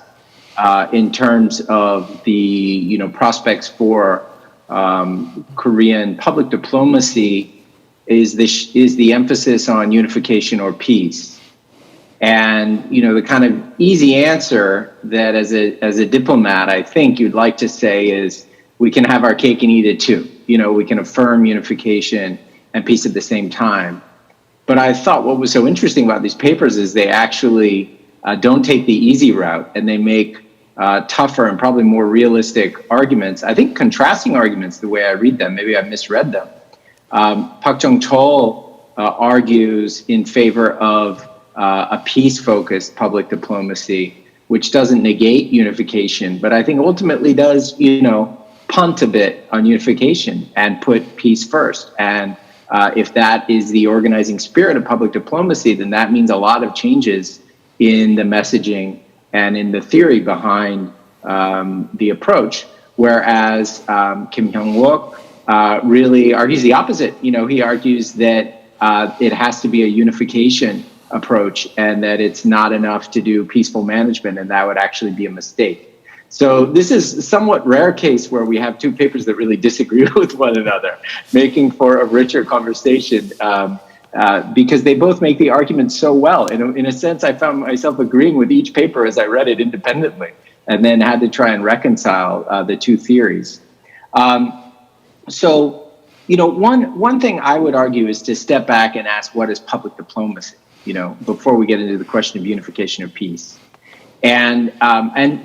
in terms of the, prospects for Korean public diplomacy is the emphasis on unification or peace. And, the kind of easy answer that as a diplomat, I think you'd like to say is we can have our cake and eat it too. We can affirm unification and peace at the same time. But I thought what was so interesting about these papers is they actually don't take the easy route, and they make tougher and probably more realistic arguments. I think contrasting arguments the way I read them. Maybe I misread them. Park Jong-chol argues in favor of a peace-focused public diplomacy, which doesn't negate unification, but I think ultimately does, punt a bit on unification and put peace first. And if that is the organizing spirit of public diplomacy, then that means a lot of changes in the messaging and in the theory behind the approach. Whereas Kim Hyung-wook really argues the opposite. He argues that it has to be a unification approach and that it's not enough to do peaceful management, and that would actually be a mistake. So this is a somewhat rare case where we have two papers that really disagree with one another, making for a richer conversation because they both make the argument so well. In a sense, I found myself agreeing with each paper as I read it independently, and then had to try and reconcile the two theories. So, one thing I would argue is to step back and ask, what is public diplomacy? Before we get into the question of unification or peace. And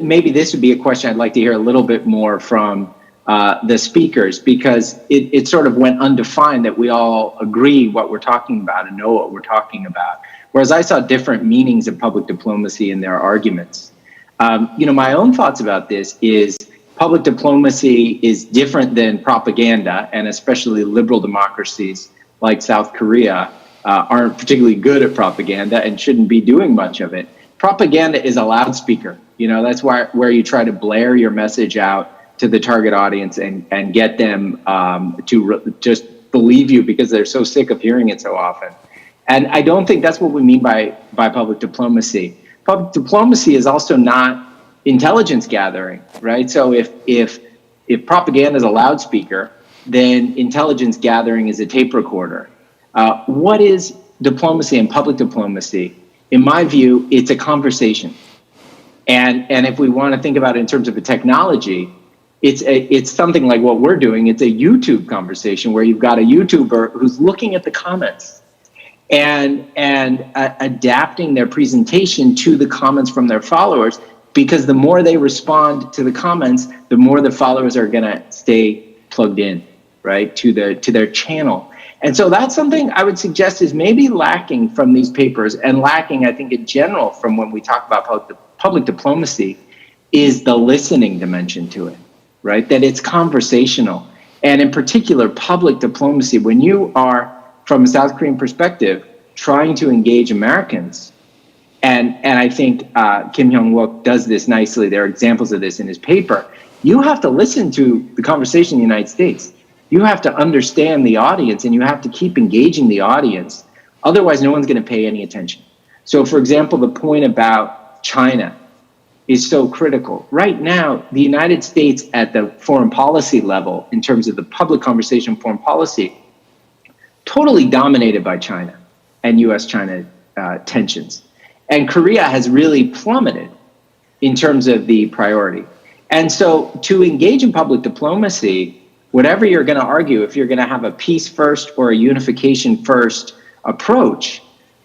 maybe this would be a question I'd like to hear a little bit more from the speakers, because it sort of went undefined that we all agree what we're talking about and know what we're talking about. Whereas I saw different meanings of public diplomacy in their arguments. My own thoughts about this is public diplomacy is different than propaganda, and especially liberal democracies like South Korea aren't particularly good at propaganda and shouldn't be doing much of it. Propaganda is a loudspeaker. That's where you try to blare your message out to the target audience and get them to just believe you because they're so sick of hearing it so often. And I don't think that's what we mean by public diplomacy. Public diplomacy is also not intelligence gathering, right? So if propaganda is a loudspeaker, then intelligence gathering is a tape recorder. What is diplomacy and public diplomacy? In my view, it's a conversation. And if we want to think about it in terms of a technology, it's something like what we're doing. It's a YouTube conversation where you've got a YouTuber who's looking at the comments and adapting their presentation to the comments from their followers, because the more they respond to the comments, the more the followers are going to stay plugged in, right, to their channel. And so that's something I would suggest is maybe lacking from these papers, and lacking, I think, in general from when we talk about public diplomacy, is the listening dimension to it, right? That it's conversational. And in particular, public diplomacy, when you are, from a South Korean perspective, trying to engage Americans, and I think Kim Hyung-wook does this nicely. There are examples of this in his paper. You have to listen to the conversation in the United States. You have to understand the audience, and you have to keep engaging the audience. Otherwise, no one's going to pay any attention. So, for example, the point about China is so critical. Right now, the United States at the foreign policy level, in terms of the public conversation foreign policy, totally dominated by China and US-China tensions. And Korea has really plummeted in terms of the priority. And so to engage in public diplomacy, whatever you're going to argue, if you're going to have a peace first or a unification first approach,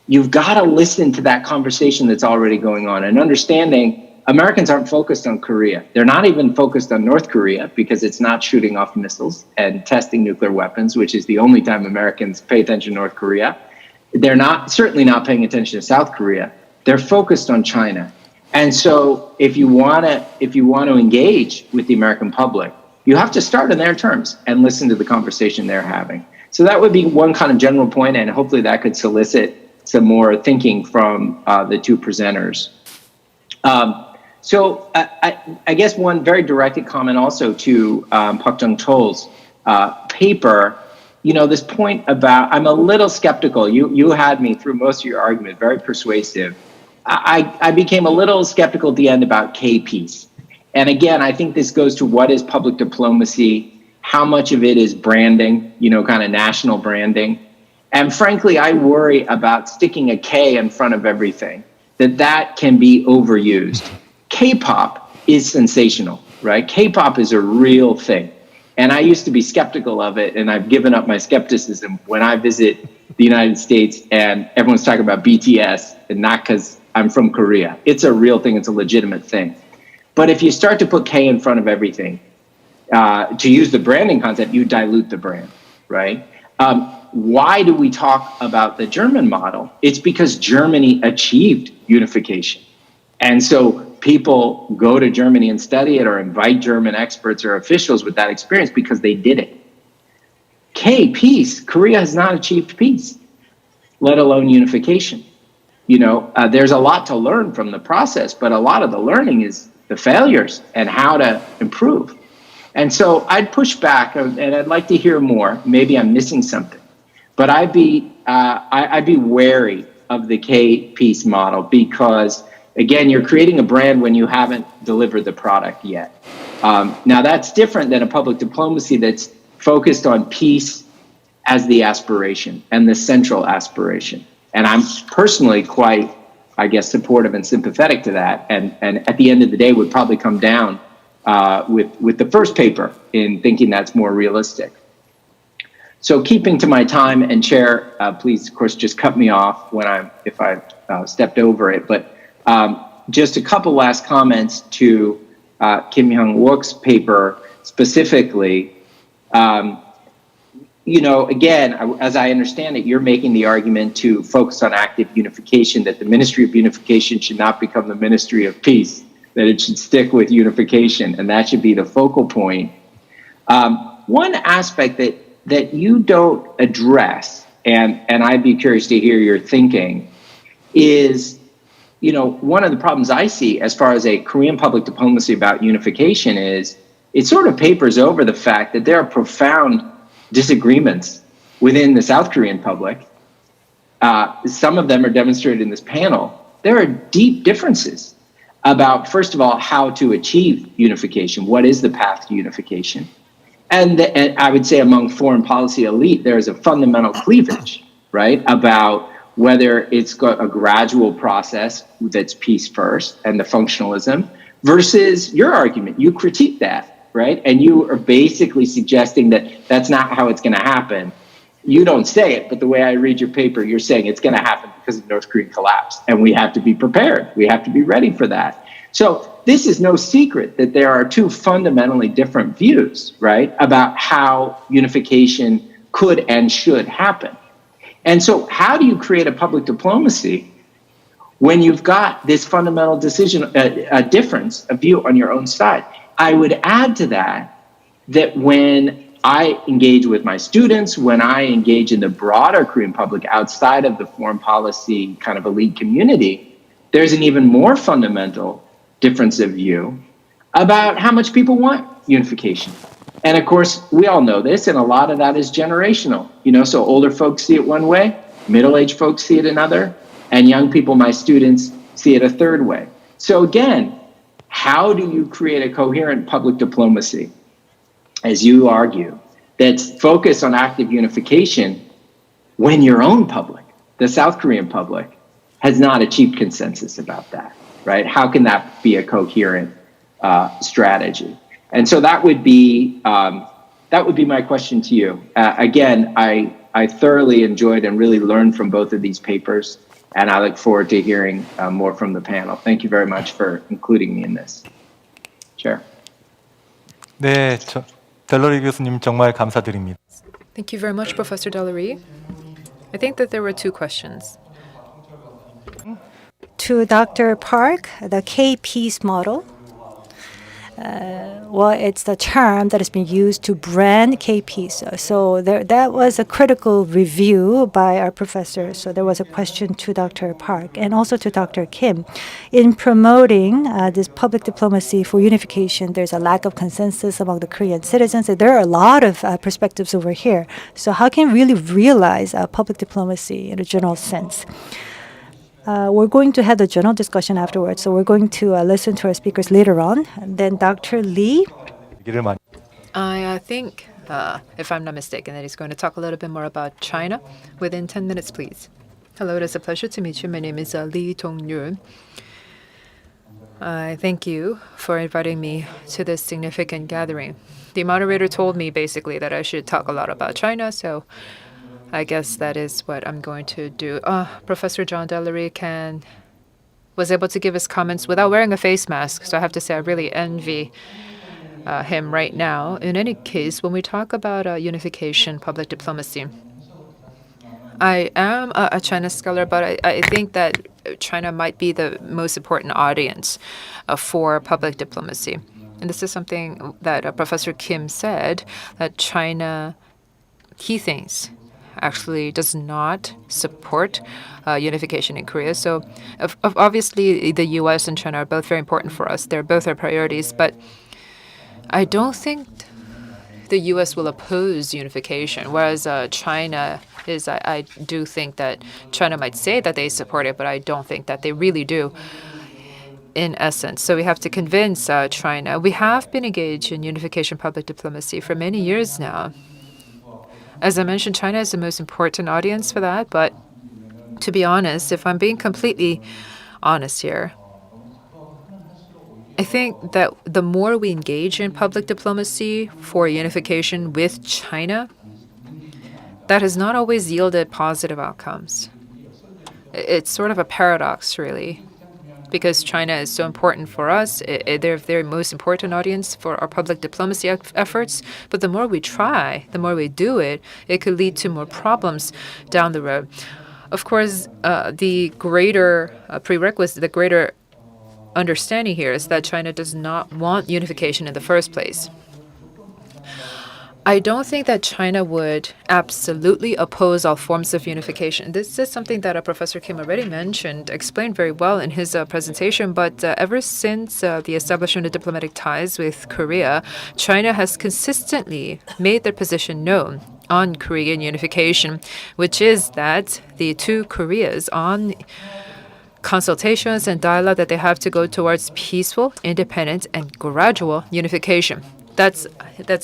you've got to listen to that conversation that's already going on, and understanding Americans aren't focused on Korea. They're not even focused on North Korea because it's not shooting off missiles and testing nuclear weapons, which is the only time Americans pay attention to North Korea. They're certainly not paying attention to South Korea. They're focused on China. And so if you want to engage with the American public, you have to start on their terms and listen to the conversation they're having. So that would be one kind of general point, and hopefully that could solicit some more thinking from the two presenters. So I guess one very directed comment also to Park Jung-chol's paper, this point about, I'm a little skeptical. You had me through most of your argument, very persuasive. I became a little skeptical at the end about K-peace. And again, I think this goes to what is public diplomacy, how much of it is branding, kind of national branding. And frankly, I worry about sticking a K in front of everything, that can be overused. K-pop is sensational, right? K-pop is a real thing. And I used to be skeptical of it, and I've given up my skepticism when I visit the United States and everyone's talking about BTS, and not because I'm from Korea. It's a real thing. It's a legitimate thing. But if you start to put K in front of everything, to use the branding concept, you dilute the brand, right? Why do we talk about the German model? It's because Germany achieved unification. And so people go to Germany and study it or invite German experts or officials with that experience because they did it. Peace. Korea has not achieved peace, let alone unification. There's a lot to learn from the process, but a lot of the learning is the failures and how to improve. And so I'd push back, and I'd like to hear more. Maybe I'm missing something, but I'd be wary of the K-peace model because, again, you're creating a brand when you haven't delivered the product yet. Now, that's different than a public diplomacy that's focused on peace as the aspiration and the central aspiration. And I'm personally quite, I guess, supportive and sympathetic to that. And at the end of the day, would probably come down with the first paper in thinking that's more realistic. So keeping to my time, and Chair, please, of course, just cut me off if I've stepped over it. But just a couple last comments to Kim Hyung-wook's paper specifically. Again, as I understand it, you're making the argument to focus on active unification, that the Ministry of Unification should not become the Ministry of Peace, that it should stick with unification, and that should be the focal point. One aspect that you don't address, and I'd be curious to hear your thinking, is, one of the problems I see as far as a Korean public diplomacy about unification is it sort of papers over the fact that there are profound disagreements within the South Korean public. Some of them are demonstrated in this panel. There are deep differences about, first of all, how to achieve unification. What is the path to unification? And I would say among foreign policy elite, there is a fundamental cleavage, right, about whether it's got a gradual process that's peace first and the functionalism versus your argument. You critique that, right? And you are basically suggesting that that's not how it's going to happen. You don't say it, but the way I read your paper, you're saying it's going to happen because of North Korean collapse. And we have to be prepared. We have to be ready for that. So this is no secret that there are two fundamentally different views, right, about how unification could and should happen. And so how do you create a public diplomacy when you've got this fundamental decision, a difference of view on your own side? I would add to that when I engage with my students, when I engage in the broader Korean public outside of the foreign policy kind of elite community, there's an even more fundamental difference of view about how much people want unification. And of course, we all know this, and a lot of that is generational. So older folks see it one way, middle-aged folks see it another, and young people, my students, see it a third way. So again, how do you create a coherent public diplomacy, as you argue, that's focused on active unification when your own public, the South Korean public, has not achieved consensus about that, right? How can that be a coherent strategy? And so that would be my question to you. Again, I thoroughly enjoyed and really learned from both of these papers, and I look forward to hearing more from the panel. Thank you very much for including me in this. Chair. 네, 델러리 교수님 정말 감사드립니다. Thank you very much, Professor Delary. I think that there were two questions. To Dr. Park, the K-peace model. It's the term that has been used to brand K-peace. So that was a critical review by our professor. So there was a question to Dr. Park and also to Dr. Kim. In promoting this public diplomacy for unification, there's a lack of consensus among the Korean citizens. There are a lot of perspectives over here. So how can we really realize public diplomacy in a general sense? We're going to have the general discussion afterwards, so we're going to listen to our speakers later on. And then Dr. Lee. I think, if I'm not mistaken, that he's going to talk a little bit more about China within 10 minutes, please. Hello, it is a pleasure to meet you. My name is Lee Dong-yun. I thank you for inviting me to this significant gathering. The moderator told me basically that I should talk a lot about China, so I guess that is what I'm going to do. Professor John Delary was able to give his comments without wearing a face mask, so I have to say I really envy him right now. In any case, when we talk about unification, public diplomacy, I am a China scholar, but I think that China might be the most important audience for public diplomacy. And this is something that Professor Kim said, that China, he thinks, actually does not support unification in Korea. So obviously the U.S. and China are both very important for us. They're both our priorities. But I don't think the U.S. will oppose unification, whereas China is, I do think that China might say that they support it, but I don't think that they really do in essence. So we have to convince China. We have been engaged in unification public diplomacy for many years now. As I mentioned, China is the most important audience for that, but to be honest, if I'm being completely honest here, I think that the more we engage in public diplomacy for unification with China, that has not always yielded positive outcomes. It's sort of a paradox, really, because China is so important for us. They're the most important audience for our public diplomacy efforts. But the more we try, the more we do it, it could lead to more problems down the road. Of course, the greater prerequisite, the greater understanding here is that China does not want unification in the first place. I don't think that China would absolutely oppose all forms of unification. This is something that Professor Kim already mentioned, explained very well in his presentation. But ever since the establishment of diplomatic ties with Korea, China has consistently made their position known on Korean unification, which is that the two Koreas on consultations and dialogue that they have to go towards peaceful, independent, and gradual unification. That's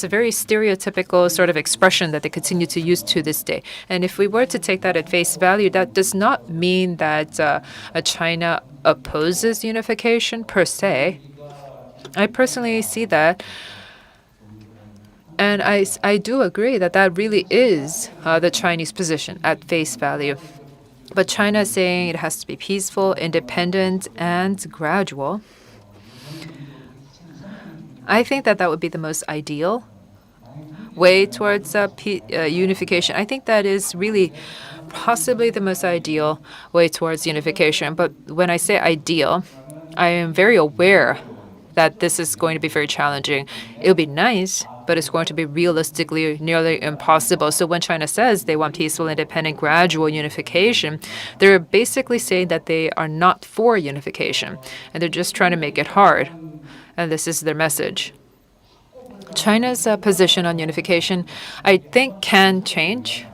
a very stereotypical sort of expression that they continue to use to this day. And if we were to take that at face value, that does not mean that China opposes unification per se. I personally see that. And I do agree that that really is the Chinese position at face value. But China is saying it has to be peaceful, independent, and gradual. I think that that would be the most ideal way towards unification. I think that is really possibly the most ideal way towards unification. But when I say ideal, I am very aware that this is going to be very challenging. It would be nice, but it's going to be realistically nearly impossible. So when China says they want peaceful, independent, gradual unification, they're basically saying that they are not for unification, and they're just trying to make it hard. And this is their message. China's position on unification, I think, can change.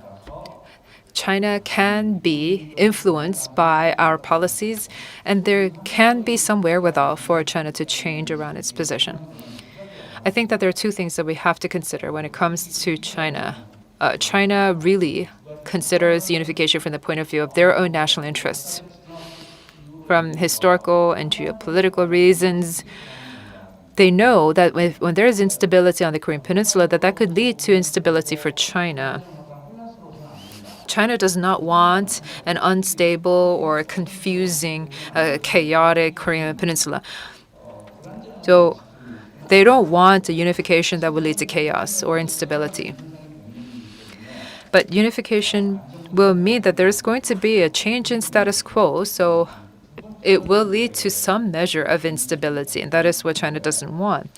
China can be influenced by our policies, and there can be some wherewithal for China to change around its position. I think that there are two things that we have to consider when it comes to China. China really considers unification from the point of view of their own national interests. From historical and geopolitical reasons, they know that when there is instability on the Korean Peninsula, that could lead to instability for China. China does not want an unstable or confusing, chaotic Korean Peninsula. So they don't want a unification that will lead to chaos or instability. But unification will mean that there's going to be a change in status quo, so it will lead to some measure of instability, and that is what China doesn't want.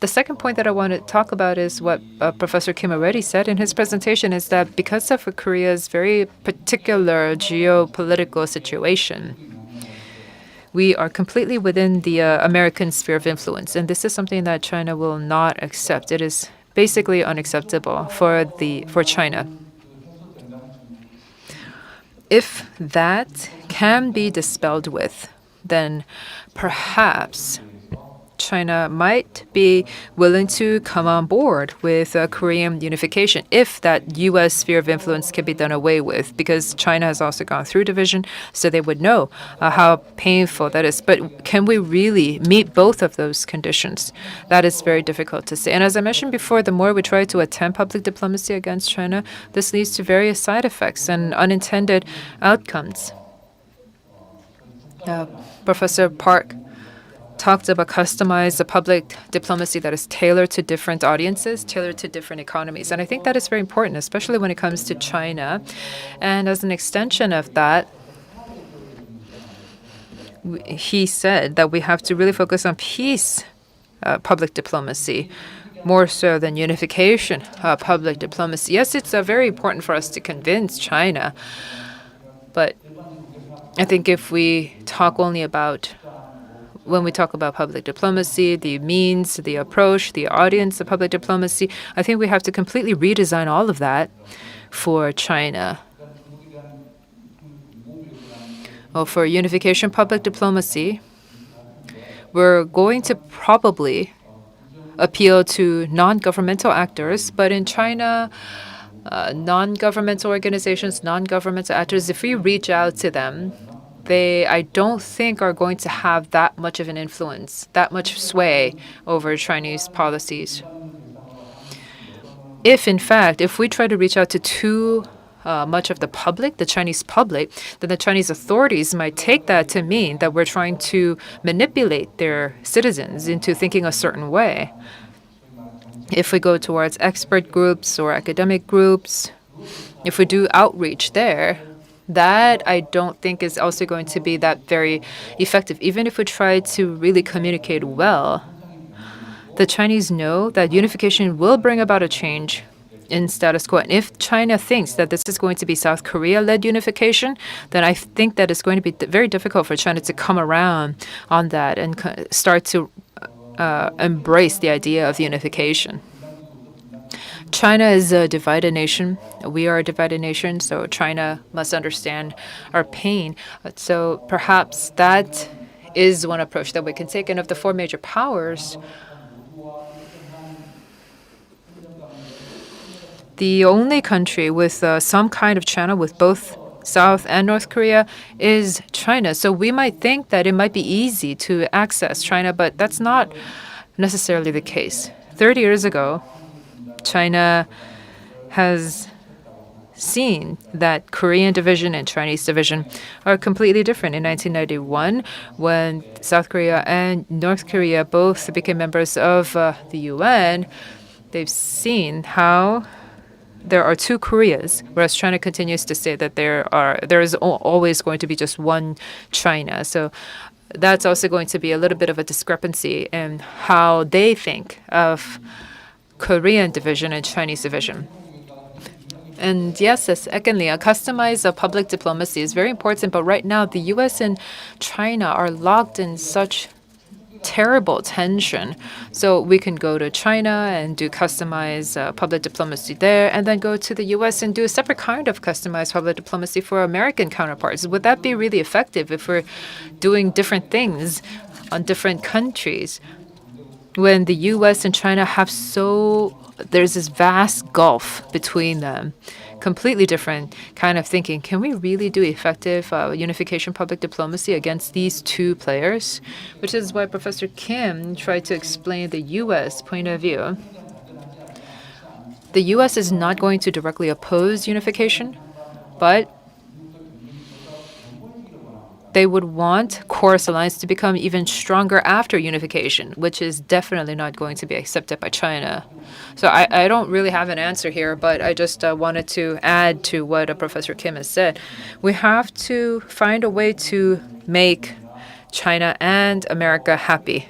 The second point that I want to talk about is what Professor Kim already said in his presentation, is that because of Korea's very particular geopolitical situation, we are completely within the American sphere of influence, and this is something that China will not accept. It is basically unacceptable for China. If that can be dispelled with, then perhaps China might be willing to come on board with Korean unification if that U.S. sphere of influence can be done away with, because China has also gone through division, so they would know how painful that is. But can we really meet both of those conditions? That is very difficult to say. And as I mentioned before, the more we try to attempt public diplomacy against China, this leads to various side effects and unintended outcomes. Professor Park talked about customized public diplomacy that is tailored to different audiences, tailored to different economies. And I think that is very important, especially when it comes to China. And as an extension of that, he said that we have to really focus on peace public diplomacy more so than unification public diplomacy. Yes, it's very important for us to convince China, but I think if we talk only about when we talk about public diplomacy, the means, the approach, the audience of public diplomacy, I think we have to completely redesign all of that for China. Well, for unification public diplomacy, we're going to probably appeal to non-governmental actors, but in China, non-governmental organizations, non-governmental actors, if we reach out to them, they, I don't think, are going to have that much of an influence, that much sway over Chinese policies. If, in fact, if we try to reach out to too much of the public, the Chinese public, then the Chinese authorities might take that to mean that we're trying to manipulate their citizens into thinking a certain way. If we go towards expert groups or academic groups, if we do outreach there, that I don't think is also going to be that very effective. Even if we try to really communicate well, the Chinese know that unification will bring about a change in status quo. And if China thinks that this is going to be South Korea-led unification, then I think that it's going to be very difficult for China to come around on that and start to embrace the idea of unification. China is a divided nation. We are a divided nation, so China must understand our pain. So perhaps that is one approach that we can take. And of the four major powers, the only country with some kind of channel with both South and North Korea is China. So we might think that it might be easy to access China, but that's not necessarily the case. 30 years ago, China has seen that Korean division and Chinese division are completely different. In 1991, when South Korea and North Korea both became members of the UN, they've seen how there are two Koreas, whereas China continues to say that there is always going to be just one China. So that's also going to be a little bit of a discrepancy in how they think of Korean division and Chinese division. And yes, secondly, a customized public diplomacy is very important, but right now the US and China are locked in such terrible tension. So we can go to China and do customized public diplomacy there, and then go to the US and do a separate kind of customized public diplomacy for American counterparts. Would that be really effective if we're doing different things on different countries? When the US and China have there's this vast gulf between them, completely different kind of thinking. Can we really do effective unification public diplomacy against these two players? Which is why Professor Kim tried to explain the US point of view. The US is not going to directly oppose unification, but they would want Chorus Alliance to become even stronger after unification, which is definitely not going to be accepted by China. So I don't really have an answer here, but I just wanted to add to what Professor Kim has said. We have to find a way to make China and America happy.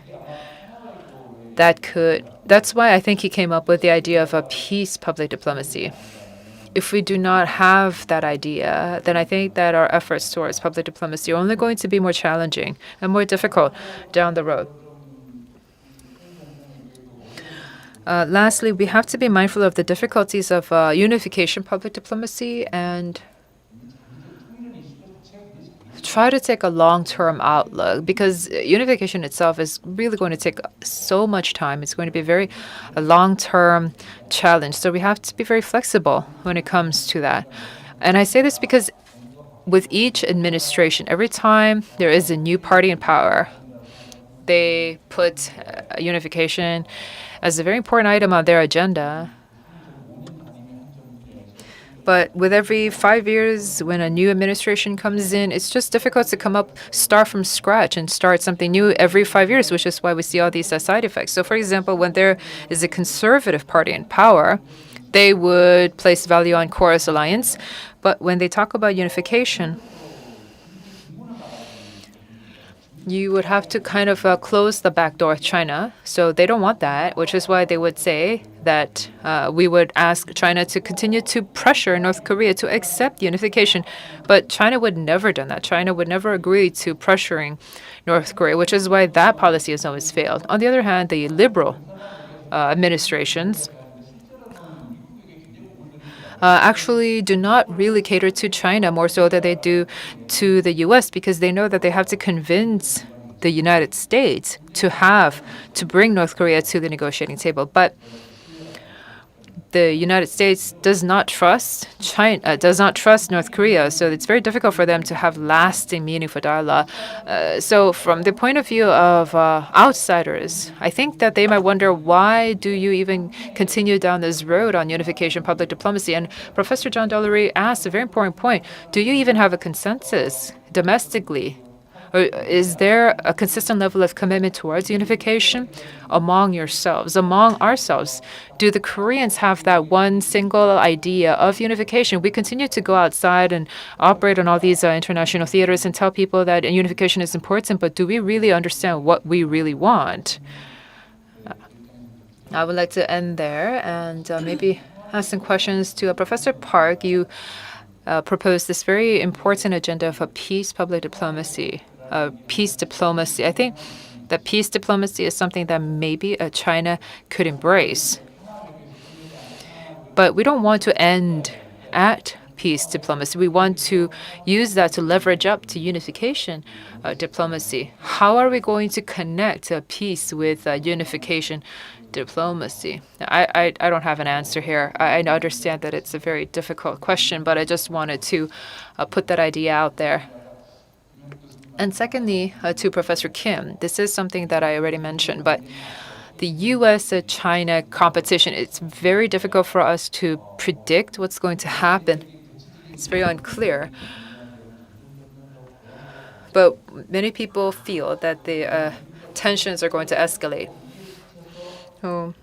That's why I think he came up with the idea of a peace public diplomacy. If we do not have that idea, then I think that our efforts towards public diplomacy are only going to be more challenging and more difficult down the road. Lastly, we have to be mindful of the difficulties of unification public diplomacy and try to take a long-term outlook, because unification itself is really going to take so much time. It's going to be a long-term challenge. So we have to be very flexible when it comes to that. And I say this because with each administration, every time there is a new party in power, they put unification as a very important item on their agenda. But with every 5 years, when a new administration comes in, it's just difficult to start from scratch and start something new every 5 years, which is why we see all these side effects. So, for example, when there is a conservative party in power, they would place value on chorus alliance. But when they talk about unification, you would have to kind of close the back door of China. So they don't want that, which is why they would say that we would ask China to continue to pressure North Korea to accept unification. But China would never do that. China would never agree to pressuring North Korea, which is why that policy has always failed. On the other hand, the liberal administrations actually do not really cater to China more so than they do to the U.S. because they know that they have to convince the United States to bring North Korea to the negotiating table. But the United States does not trust North Korea, so it's very difficult for them to have lasting, meaningful dialogue. So from the point of view of outsiders, I think that they might wonder, why do you even continue down this road on unification, public diplomacy? And Professor John Dollery asked a very important point. Do you even have a consensus domestically? Or is there a consistent level of commitment towards unification among yourselves, among ourselves? Do the Koreans have that one single idea of unification? We continue to go outside and operate on all these international theaters and tell people that unification is important, but do we really understand what we really want? I would like to end there and maybe ask some questions to Professor Park. You proposed this very important agenda of a peace, public diplomacy. Peace diplomacy. I think that peace diplomacy is something that maybe China could embrace. But we don't want to end at peace diplomacy. We want to use that to leverage up to unification diplomacy. How are we going to connect peace with unification diplomacy? I don't have an answer here. I understand that it's a very difficult question, but I just wanted to put that idea out there. And secondly, to Professor Kim, this is something that I already mentioned, but the U.S.-China competition, it's very difficult for us to predict what's going to happen. It's very unclear. But many people feel that the tensions are going to escalate. So,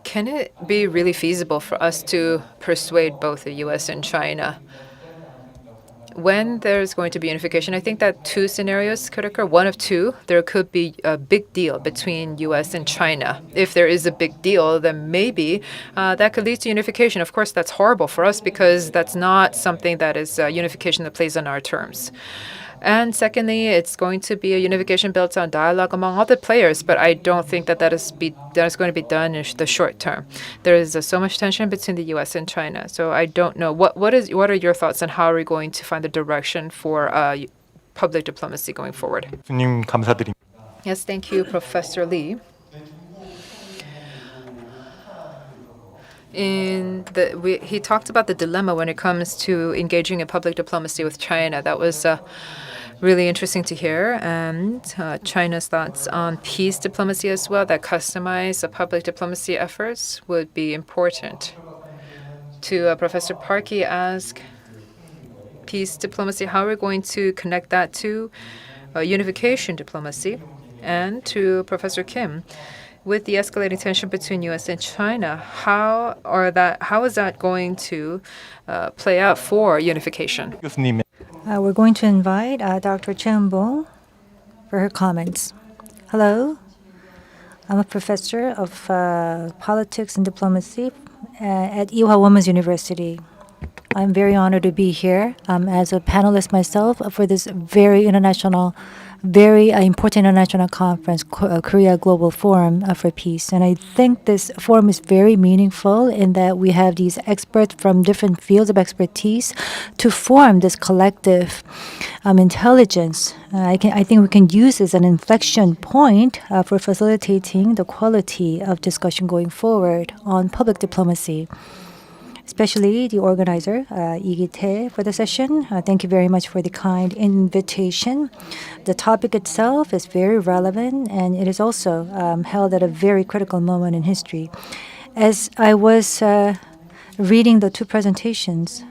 can it be really feasible for us to persuade both the U.S. and China? When there's going to be unification, I think that two scenarios could occur. One of two, there could be a big deal between U.S. and China. If there is a big deal, then maybe that could lead to unification. Of course, that's horrible for us because that's not something that is unification that plays on our terms. And secondly, it's going to be a unification built on dialogue among all the players, but I don't think that is going to be done in the short term. There is so much tension between the U.S. and China, so I don't know. What are your thoughts on how are we going to find the direction for public diplomacy going forward? 교수님 감사드립니다. Yes, thank you, Professor Lee. He talked about the dilemma when it comes to engaging in public diplomacy with China. That was really interesting to hear. And China's thoughts on peace diplomacy as well, that customized public diplomacy efforts would be important. To Professor Park, he asked, peace diplomacy, how are we going to connect that to unification diplomacy? And to Professor Kim, with the escalating tension between U.S. and China, how is that going to play out for unification? 교수님. We're going to invite Dr. Cheon-bo for her comments. Hello. I'm a professor of politics and diplomacy at Ewha Women's University. I'm very honored to be here as a panelist myself for this very important international conference, Korea Global Forum for Peace. And I think this forum is very meaningful in that we have these experts from different fields of expertise to form this collective intelligence. I think we can use this as an inflection point for facilitating the quality of discussion going forward on public diplomacy. Especially the organizer, Lee Gi-tae, for the session. Thank you very much for the kind invitation. The topic itself is very relevant, and it is also held at a very critical moment in history. As I was reading the two presentations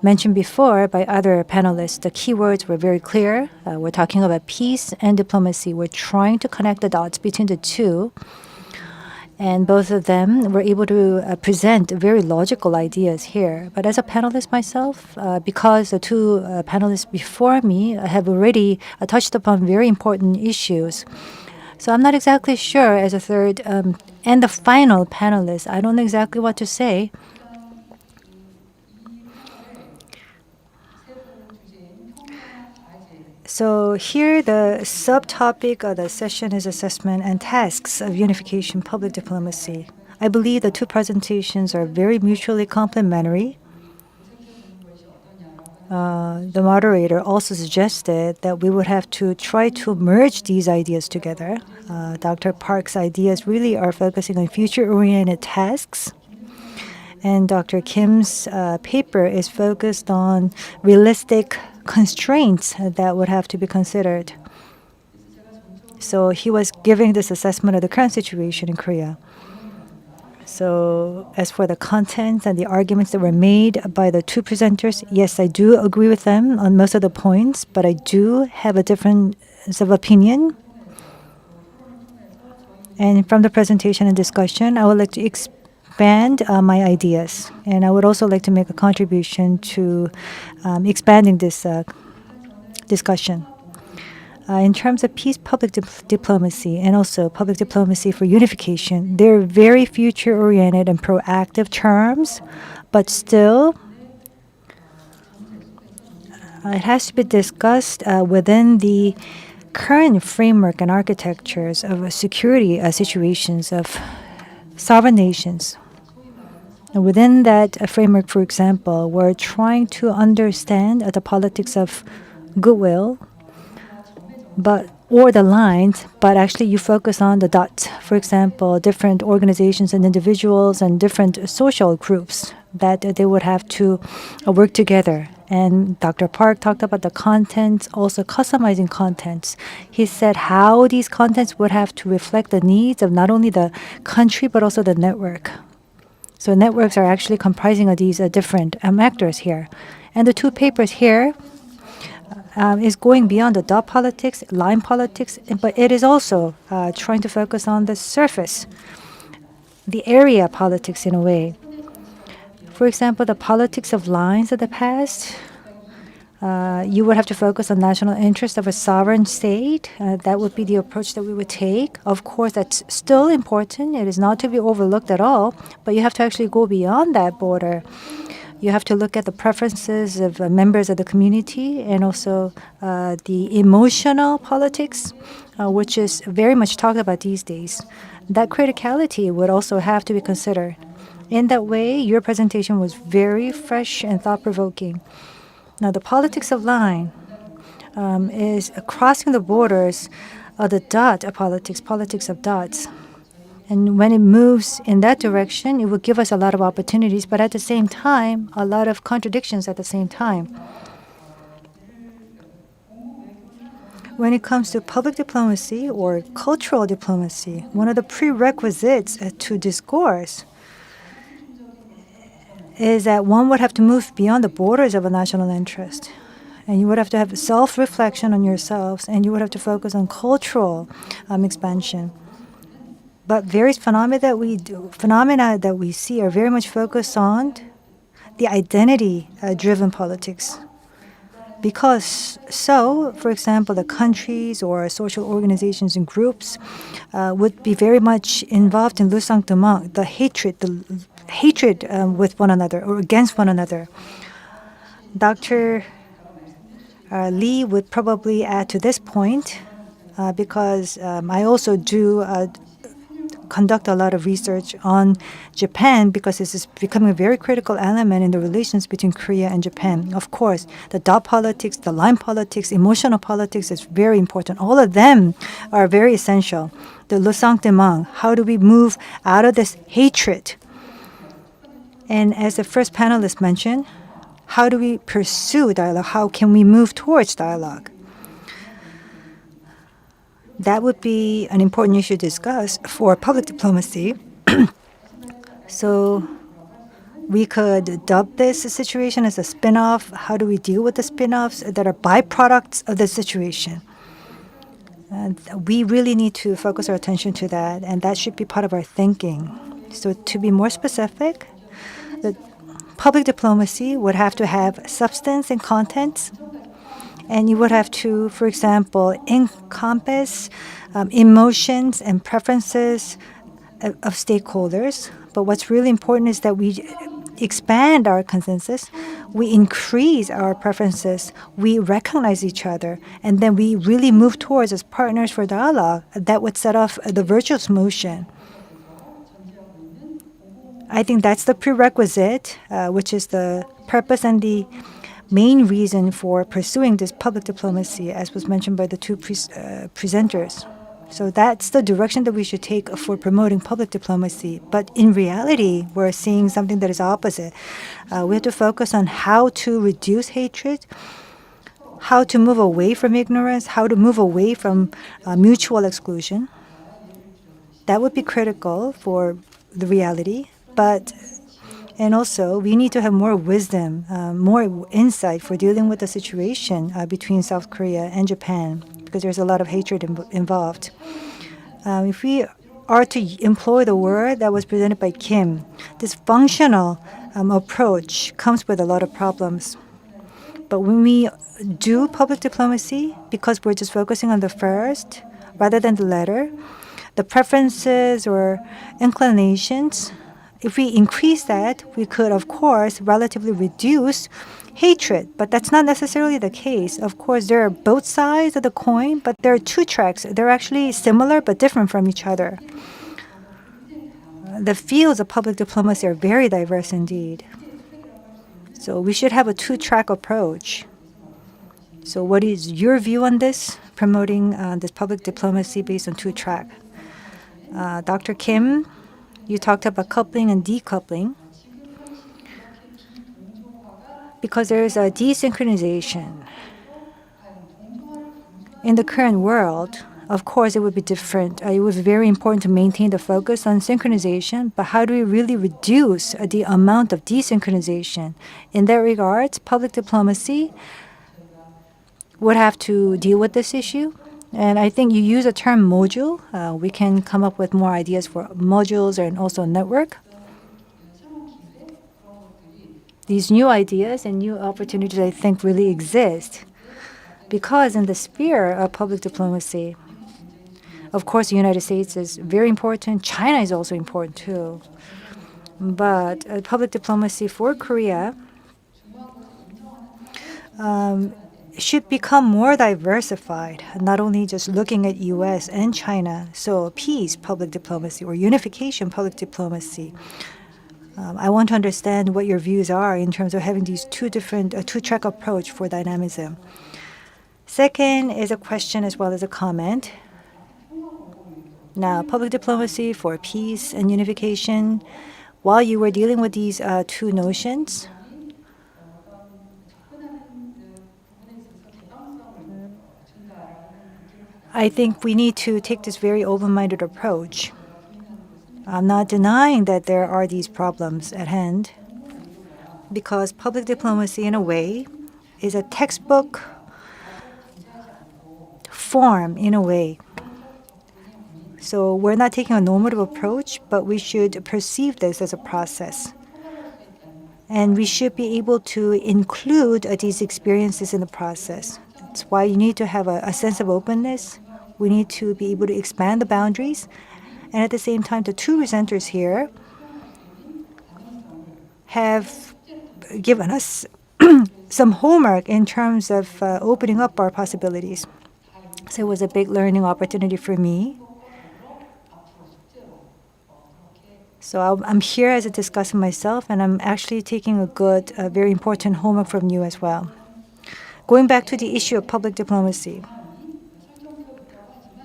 mentioned before by other panelists, the keywords were very clear. We're talking about peace and diplomacy. We're trying to connect the dots between the two. And both of them were able to present very logical ideas here. But as a panelist myself, because the two panelists before me have already touched upon very important issues, so I'm not exactly sure as a third and the final panelist, I don't know exactly what to say. So here the subtopic of the session is assessment and tasks of unification public diplomacy. I believe the two presentations are very mutually complementary. The moderator also suggested that we would have to try to merge these ideas together. Dr. Park's ideas really are focusing on future-oriented tasks, and Dr. Kim's paper is focused on realistic constraints that would have to be considered. So he was giving this assessment of the current situation in Korea. So as for the content and the arguments that were made by the two presenters, yes, I do agree with them on most of the points, but I do have a difference of opinion. And from the presentation and discussion, I would like to expand my ideas. And I would also like to make a contribution to expanding this discussion. In terms of peace, public diplomacy, and also public diplomacy for unification, they're very future-oriented and proactive terms, but still, it has to be discussed within the current framework and architectures of security situations of sovereign nations. And within that framework, for example, we're trying to understand the politics of goodwill, or the lines, but actually you focus on the dots. For example, different organizations and individuals and different social groups that they would have to work together. And Dr. Park talked about the contents, also customizing contents. He said how these contents would have to reflect the needs of not only the country, but also the network. So networks are actually comprising of these different actors here. And the two papers here is going beyond the dot politics, line politics, but it is also trying to focus on the surface, the area politics in a way. For example, the politics of lines of the past, you would have to focus on national interest of a sovereign state. That would be the approach that we would take. Of course, that's still important. It is not to be overlooked at all, but you have to actually go beyond that border. You have to look at the preferences of members of the community and also the emotional politics, which is very much talked about these days. That criticality would also have to be considered. In that way, your presentation was very fresh and thought-provoking. Now, the politics of line is crossing the borders of the dot politics of dots. And when it moves in that direction, it will give us a lot of opportunities, but at the same time, a lot of contradictions at the same time. When it comes to public diplomacy or cultural diplomacy, one of the prerequisites to discourse is that one would have to move beyond the borders of a national interest. And you would have to have self-reflection on yourselves, and you would have to focus on cultural expansion. But various phenomena that we see are very much focused on the identity-driven politics. Because for example, the countries or social organizations and groups would be very much involved in ressentiment, the hatred with one another or against one another. Dr. Lee would probably add to this point because I also do conduct a lot of research on Japan because this is becoming a very critical element in the relations between Korea and Japan. Of course, the dot politics, the line politics, emotional politics is very important. All of them are very essential. The ressentiment, how do we move out of this hatred? And as the first panelist mentioned, how do we pursue dialogue? How can we move towards dialogue? That would be an important issue to discuss for public diplomacy. So We could dub this situation as a spin-off. How do we deal with the spin-offs that are byproducts of the situation? And we really need to focus our attention to that, and that should be part of our thinking. So to be more specific, the public diplomacy would have to have substance and content, and you would have to, for example, encompass emotions and preferences of stakeholders. But what's really important is that we expand our consensus, we increase our preferences, we recognize each other, and then we really move towards as partners for dialogue. That would set off the virtuous motion. I think that's the prerequisite, which is the purpose and the main reason for pursuing this public diplomacy, as was mentioned by the two presenters. So that's the direction that we should take for promoting public diplomacy. But in reality, we're seeing something that is opposite. We have to focus on how to reduce hatred, how to move away from ignorance, how to move away from mutual exclusion. That would be critical for the reality. And also, we need to have more wisdom, more insight for dealing with the situation between South Korea and Japan, because there's a lot of hatred involved. If we are to employ the word that was presented by Kim, this functional approach comes with a lot of problems. But when we do public diplomacy, because we're just focusing on the first rather than the latter, the preferences or inclinations, if we increase that, we could, of course, relatively reduce hatred. But that's not necessarily the case. Of course, there are both sides of the coin, but there are two tracks. They're actually similar but different from each other. The fields of public diplomacy are very diverse indeed. So we should have a two-track approach. So what is your view on this, promoting this public diplomacy based on two-track? Dr. Kim, you talked about coupling and decoupling, because there is a desynchronization. In the current world, of course, it would be different. It was very important to maintain the focus on synchronization, but how do we really reduce the amount of desynchronization? In that regard, public diplomacy would have to deal with this issue. And I think you use the term module. We can come up with more ideas for modules and also network. These new ideas and new opportunities, I think, really exist. Because in the sphere of public diplomacy, of course, the United States is very important. China is also important, too. But public diplomacy for Korea should become more diversified, not only just looking at U.S. and China. So peace public diplomacy or unification public diplomacy. I want to understand what your views are in terms of having these two-track approach for dynamism. Second is a question as well as a comment. Now, public diplomacy for peace and unification, while you were dealing with these two notions, I think we need to take this very open-minded approach. I'm not denying that there are these problems at hand, because public diplomacy, in a way, is a textbook form, in a way. So we're not taking a normative approach, but we should perceive this as a process. And we should be able to include these experiences in the process. That's why you need to have a sense of openness. We need to be able to expand the boundaries. And at the same time, the two presenters here have given us some homework in terms of opening up our possibilities. So it was a big learning opportunity for me. So I'm here as a discussant myself, and I'm actually taking a good, very important homework from you as well. Going back to the issue of public diplomacy.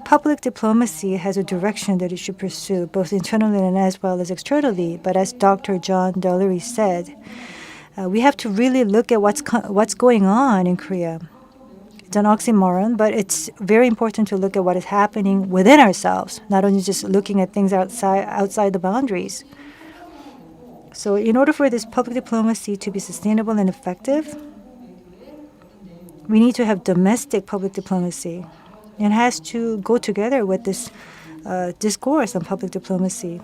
Public diplomacy has a direction that it should pursue, both internally and as well as externally. But as Dr. John Dollery said, we have to really look at what's going on in Korea. It's an oxymoron, but it's very important to look at what is happening within ourselves, not only just looking at things outside the boundaries. So in order for this public diplomacy to be sustainable and effective, we need to have domestic public diplomacy. It has to go together with this discourse on public diplomacy.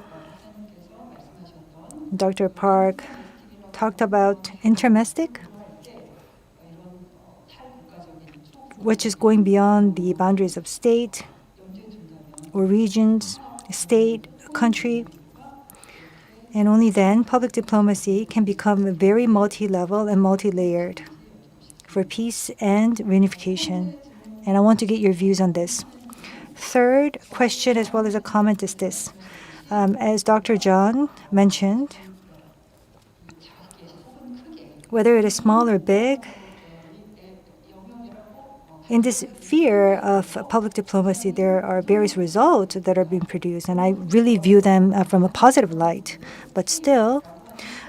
Dr. Park talked about intermestic, which is going beyond the boundaries of state or regions, state, country. And only then public diplomacy can become very multi-level and multi-layered for peace and reunification. And I want to get your views on this. Third question, as well as a comment, is this. As Dr. John mentioned, whether it is small or big, in this sphere of public diplomacy, there are various results that are being produced, and I really view them from a positive light. But still,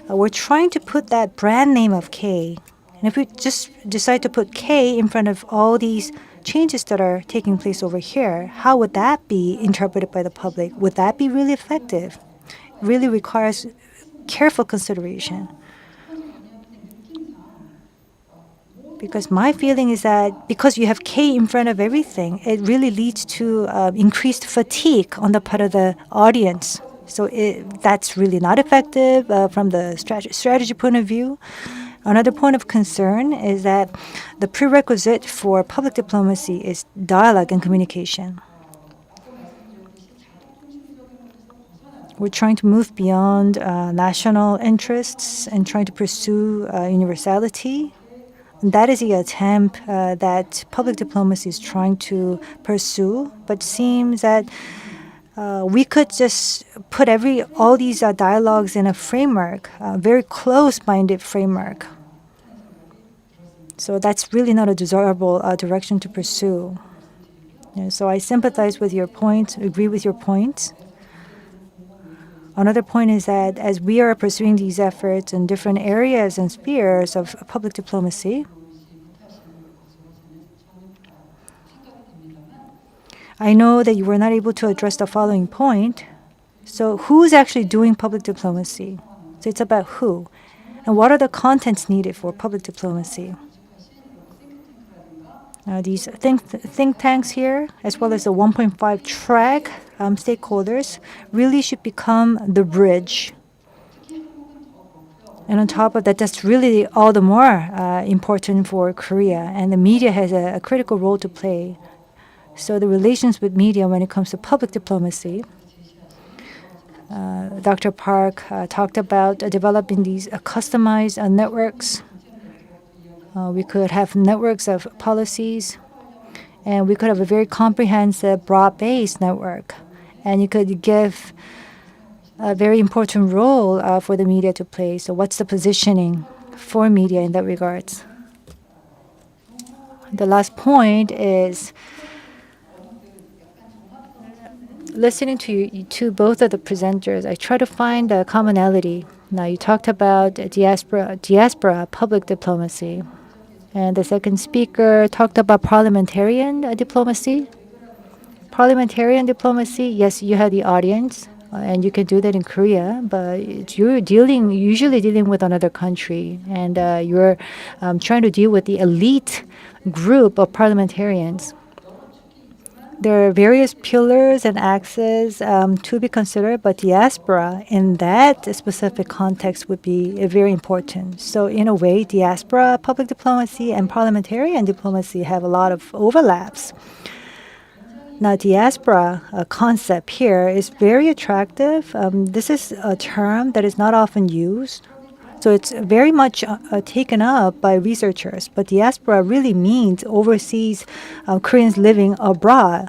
we're trying to put that brand name of K. And if we just decide to put K in front of all these changes that are taking place over here, how would that be interpreted by the public? Would that be really effective? It really requires careful consideration. Because my feeling is that because you have K in front of everything, it really leads to increased fatigue on the part of the audience. So that's really not effective from the strategy point of view. Another point of concern is that the prerequisite for public diplomacy is dialogue and communication. We're trying to move beyond national interests and trying to pursue universality. And that is the attempt that public diplomacy is trying to pursue, but seems that we could just put all these dialogues in a framework, a very close-minded framework. So that's really not a desirable direction to pursue. So I sympathize with your point, agree with your point. Another point is that as we are pursuing these efforts in different areas and spheres of public diplomacy, I know that you were not able to address the following point. So who's actually doing public diplomacy? So it's about who. And what are the contents needed for public diplomacy? These think tanks here, as well as the 1.5 track stakeholders, really should become the bridge. And on top of that, that's really all the more important for Korea. And the media has a critical role to play. So the relations with media when it comes to public diplomacy, Dr. Park talked about developing these customized networks. We could have networks of policies, and we could have a very comprehensive, broad-based network. And you could give a very important role for the media to play. So what's the positioning for media in that regards? The last point is listening to both of the presenters, I try to find a commonality. Now, you talked about diaspora public diplomacy. And the second speaker talked about parliamentarian diplomacy. Parliamentarian diplomacy, yes, you have the audience, and you can do that in Korea, but you're usually dealing with another country, and you're trying to deal with the elite group of parliamentarians. There are various pillars and axes to be considered, but diaspora in that specific context would be very important. So in a way, diaspora public diplomacy and parliamentarian diplomacy have a lot of overlaps. Now, diaspora concept here is very attractive. This is a term that is not often used. So it's very much taken up by researchers. But diaspora really means overseas Koreans living abroad.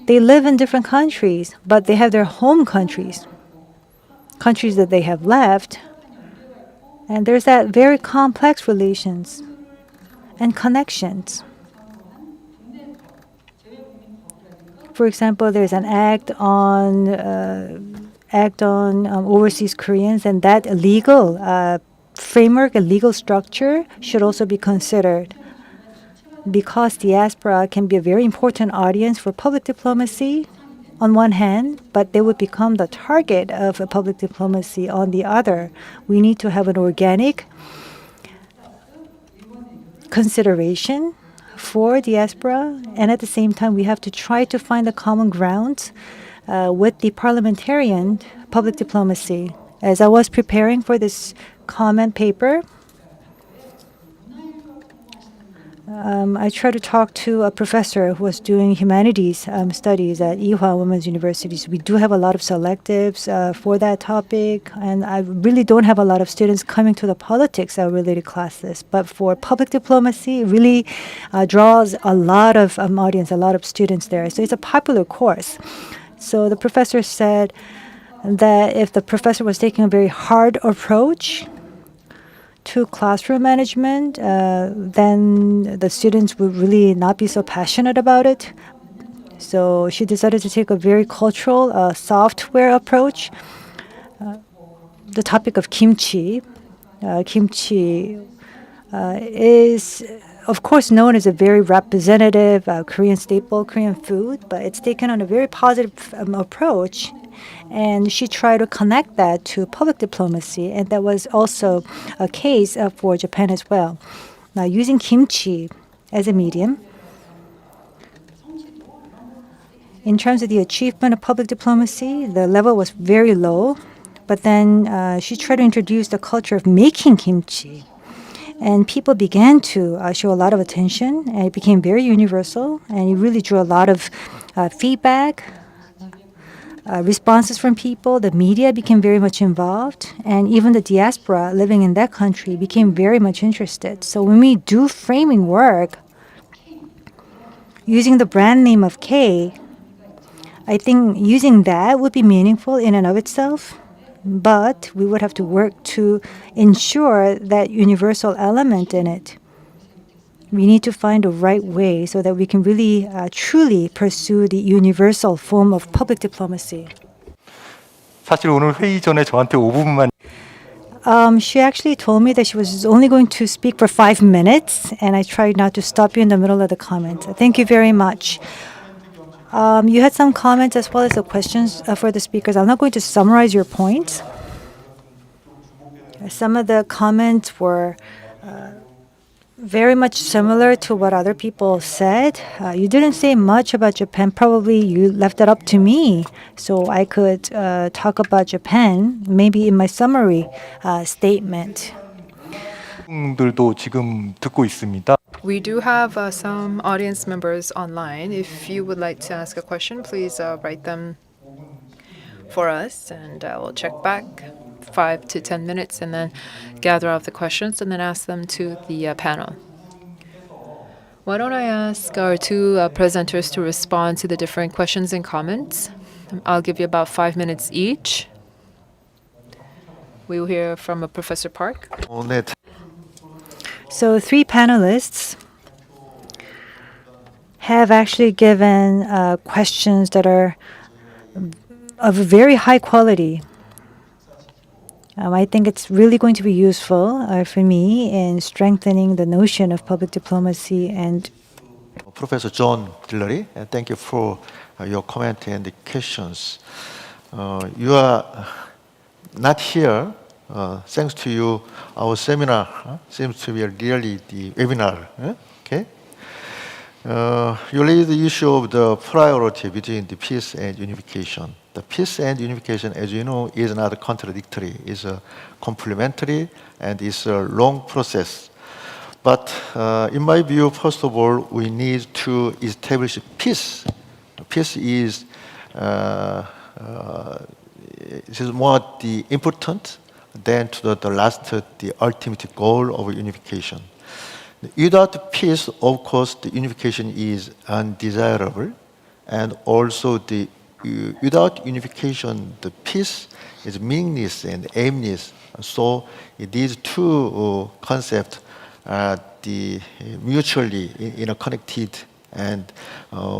They live in different countries, but they have their home countries that they have left. And there's that very complex relations and connections. For example, there's an act on overseas Koreans, and that legal framework and legal structure should also be considered, because diaspora can be a very important audience for public diplomacy, on one hand, but they would become the target of a public diplomacy on the other. We need to have an organic consideration for diaspora, and at the same time, we have to try to find the common ground with the parliamentarian public diplomacy. As I was preparing for this comment paper, I tried to talk to a professor who was doing humanities studies at Ewha Women's University. We do have a lot of selectives for that topic, and I really don't have a lot of students coming to the politics related classes. But for public diplomacy, it really draws a lot of audience, a lot of students there. So it's a popular course. So the professor said that if the professor was taking a very hard approach to classroom management, then the students would really not be so passionate about it. So she decided to take a very cultural, software approach. The topic of kimchi. Kimchi is, of course, known as a very representative Korean staple, Korean food, but it's taken on a very positive approach. And she tried to connect that to public diplomacy, and that was also a case for Japan as well. Now, using kimchi as a medium, in terms of the achievement of public diplomacy, the level was very low, but then she tried to introduce the culture of making kimchi. And people began to show a lot of attention, and it became very universal, and it really drew a lot of feedback, responses from people. The media became very much involved, and even the diaspora living in that country became very much interested. So when we do framing work using the brand name of K, I think using that would be meaningful in and of itself. But we would have to work to ensure that universal element in it. We need to find the right way so that we can really truly pursue the universal form of public diplomacy. 사실 오늘 회의 전에 저한테 5분만 She actually told me that she was only going to speak for 5 minutes, and I tried not to stop you in the middle of the comment. Thank you very much. You had some comments as well as the questions for the speakers. I'm not going to summarize your points. Some of the comments were very much similar to what other people said. You didn't say much about Japan. Probably you left it up to me so I could talk about Japan, maybe in my summary statement. 들도 지금 듣고 있습니다. We do have some audience members online. If you would like to ask a question, please write them for us, and we'll check back 5 to 10 minutes and then gather up the questions and then ask them to the panel. Why don't I ask our two presenters to respond to the different questions and comments? I'll give you about 5 minutes each. We will hear from Professor Park. 네, So 3 panelists have actually given questions that are of very high quality. I think it's really going to be useful for me in strengthening the notion of public diplomacy. And Professor John Dillery, thank you for your comment and the questions. You are not here. Thanks to you, our seminar seems to be really the webinar. Okay. You raised the issue of the priority between the peace and unification. The peace and unification, as you know, is not contradictory. It's complementary and it's a long process. But in my view, first of all, we need to establish peace. Peace is more the important than to the last, the ultimate goal of unification. Without peace, of course, the unification is undesirable, and also without unification, the peace is meaningless and aimless. So these two concepts are mutually interconnected, and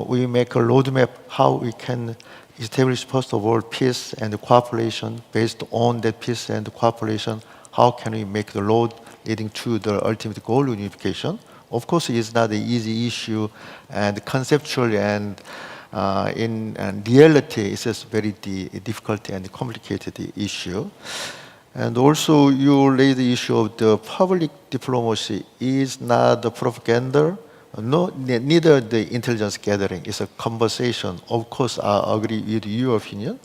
we make a roadmap how we can establish, first of all, peace and cooperation. Based on that peace and cooperation, how can we make the road leading to the ultimate goal, unification? Of course, it's not an easy issue, and conceptually and in reality, it's a very difficult and complicated issue. And also, you raise the issue of the public diplomacy is not the propaganda, neither the intelligence gathering. It's a conversation. Of course, I agree with your opinion.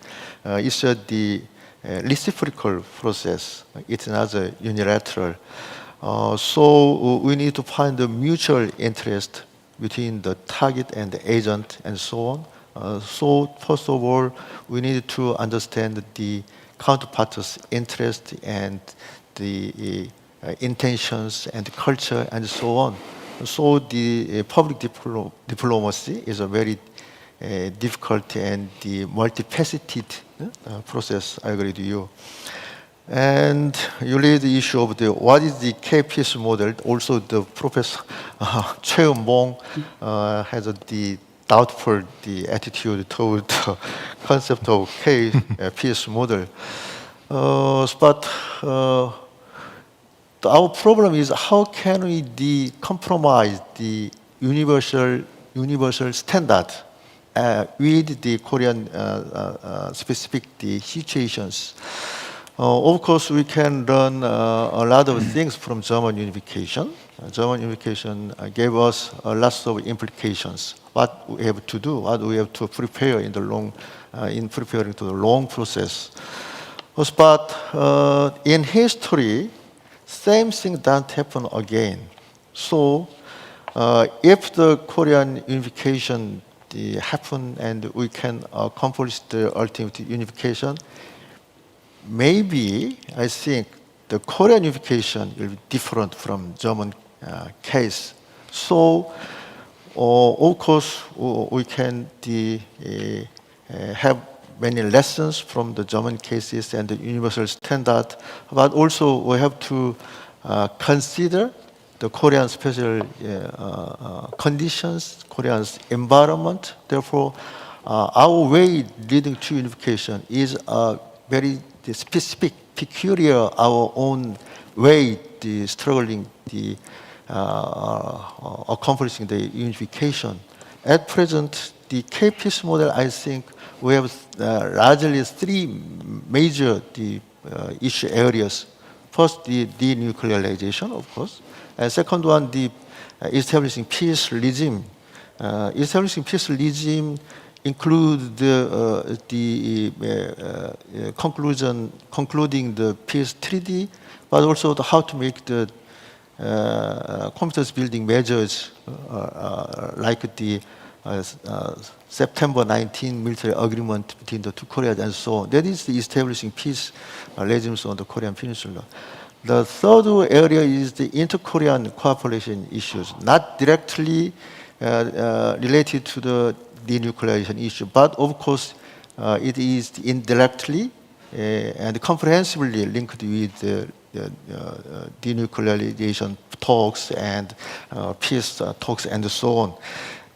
It's the reciprocal process. It's not a unilateral. So we need to find the mutual interest between the target and the agent and so on. So first of all, we need to understand the counterpart's interest and the intentions and culture and so on. So the public diplomacy is a very difficult and the multifaceted process. I agree with you. And you raised the issue of what is the KPS model. Also, the Professor Choi Mong has the doubtful attitude toward the concept of KPS model. But our problem is how can we compromise the universal standard with the Korean specific situations. Of course, we can learn a lot of things from German unification. German unification gave us lots of implications. What we have to do, what we have to prepare in preparing to the long process. But in history, same thing doesn't happen again. So, if the Korean unification happen and we can accomplish the ultimate unification, maybe I think the Korean unification will be different from German case. So, of course, we can have many lessons from the German cases and the universal standard, but also we have to consider the Korean special conditions, Korean's environment. Therefore, our way leading to unification is a very specific, peculiar, our own way struggling, accomplishing the unification. At present, the KPS model, I think we have largely three major issue areas. First, the denuclearization, of course. And second one, the establishing peace regime. Establishing peace regime include concluding the peace treaty, but also how to make the confidence building measures like the September 19 military agreement between the two Koreas and so on. That is the establishing peace regimes on the Korean Peninsula. The third area is the inter-Korean cooperation issues, not directly related to the denuclearization issue, but of course it is indirectly and comprehensively linked with the denuclearization talks and peace talks and so on.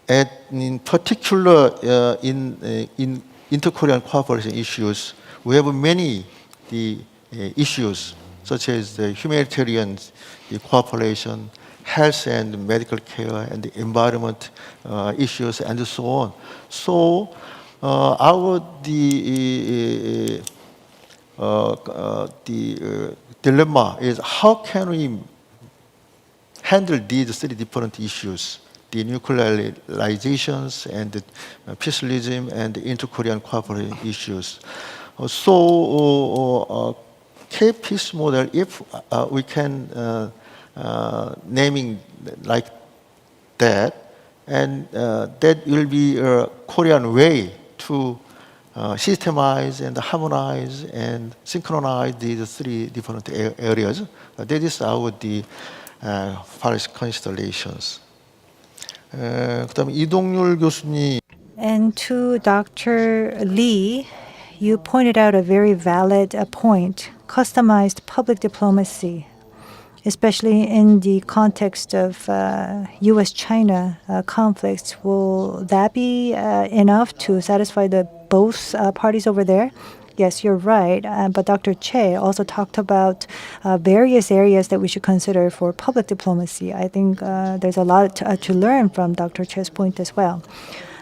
And in particular, in inter-Korean cooperation issues, we have many issues such as the humanitarian cooperation, health and medical care, and the environment issues, and so on. So our dilemma is how can we handle these three different issues: the nuclearizations and the peace regime and the inter-Korean cooperation issues. So K-peace model, if we can naming like that, and that will be a Korean way to systemize and harmonize and synchronize these three different areas. That is our Paris constellations. 그다음에 이동률 교수님. And to Dr. Lee, you pointed out a very valid point: customized public diplomacy, especially in the context of U.S.-China conflicts. Will that be enough to satisfy both parties over there? Yes, you're right. But Dr. Che also talked about various areas that we should consider for public diplomacy. I think there's a lot to learn from Dr. Che's point as well.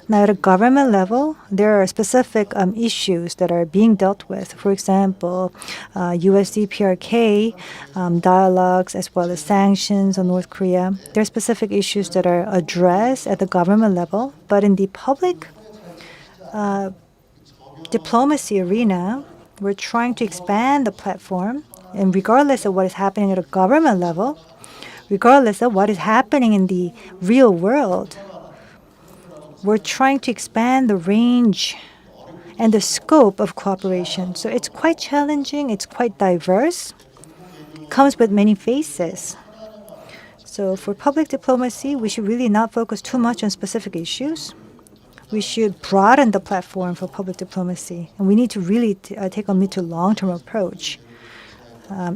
Now, at a government level, there are specific issues that are being dealt with. For example, USD-PRK dialogues as well as sanctions on North Korea. There are specific issues that are addressed at the government level, but in the public diplomacy arena, we're trying to expand the platform, and regardless of what is happening at a government level, regardless of what is happening in the real world, we're trying to expand the range and the scope of cooperation. So it's quite challenging, it's quite diverse, comes with many faces. So for public diplomacy, we should really not focus too much on specific issues. We should broaden the platform for public diplomacy, and we need to really take a mid to long-term approach.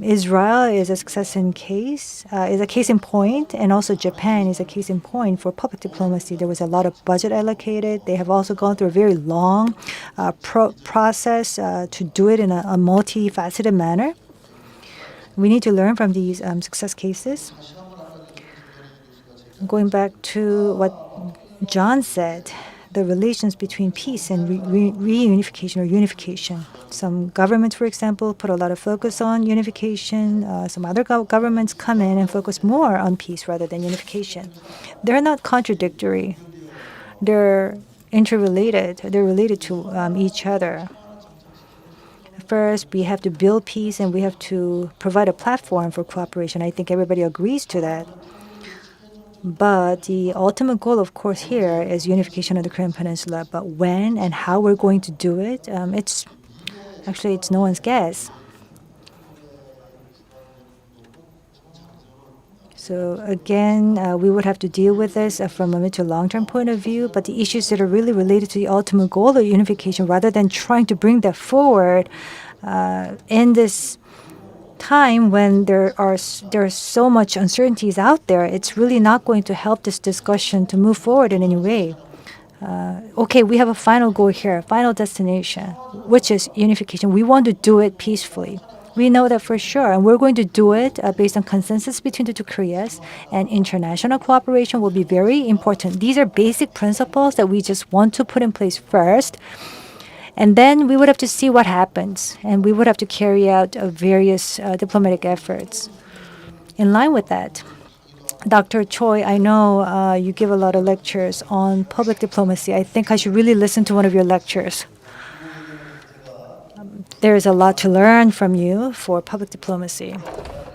Israel is a is a case in point, and also Japan is a case in point for public diplomacy. There was a lot of budget allocated. They have also gone through a very long process to do it in a multifaceted manner. We need to learn from these success cases. Going back to what John said, the relations between peace and reunification or unification. Some governments, for example, put a lot of focus on unification. Some other governments come in and focus more on peace rather than unification. They're not contradictory. They're interrelated. They're related to each other. First, we have to build peace and we have to provide a platform for cooperation. I think everybody agrees to that. But the ultimate goal, of course, here is unification of the Korean Peninsula. But when and how we're going to do it, it's no one's guess. So again, we would have to deal with this from a mid to long-term point of view. But the issues that are really related to the ultimate goal of unification, rather than trying to bring that forward in this time when there are so much uncertainties out there, it's really not going to help this discussion to move forward in any way. Okay, we have a final goal here, a final destination, which is unification. We want to do it peacefully. We know that for sure, and we're going to do it based on consensus between the two Koreas, and international cooperation will be very important. These are basic principles that we just want to put in place first. And then we would have to see what happens, and we would have to carry out various diplomatic efforts. In line with that, Dr. Choi, I know you give a lot of lectures on public diplomacy. I think I should really listen to one of your lectures. There is a lot to learn from you for public diplomacy.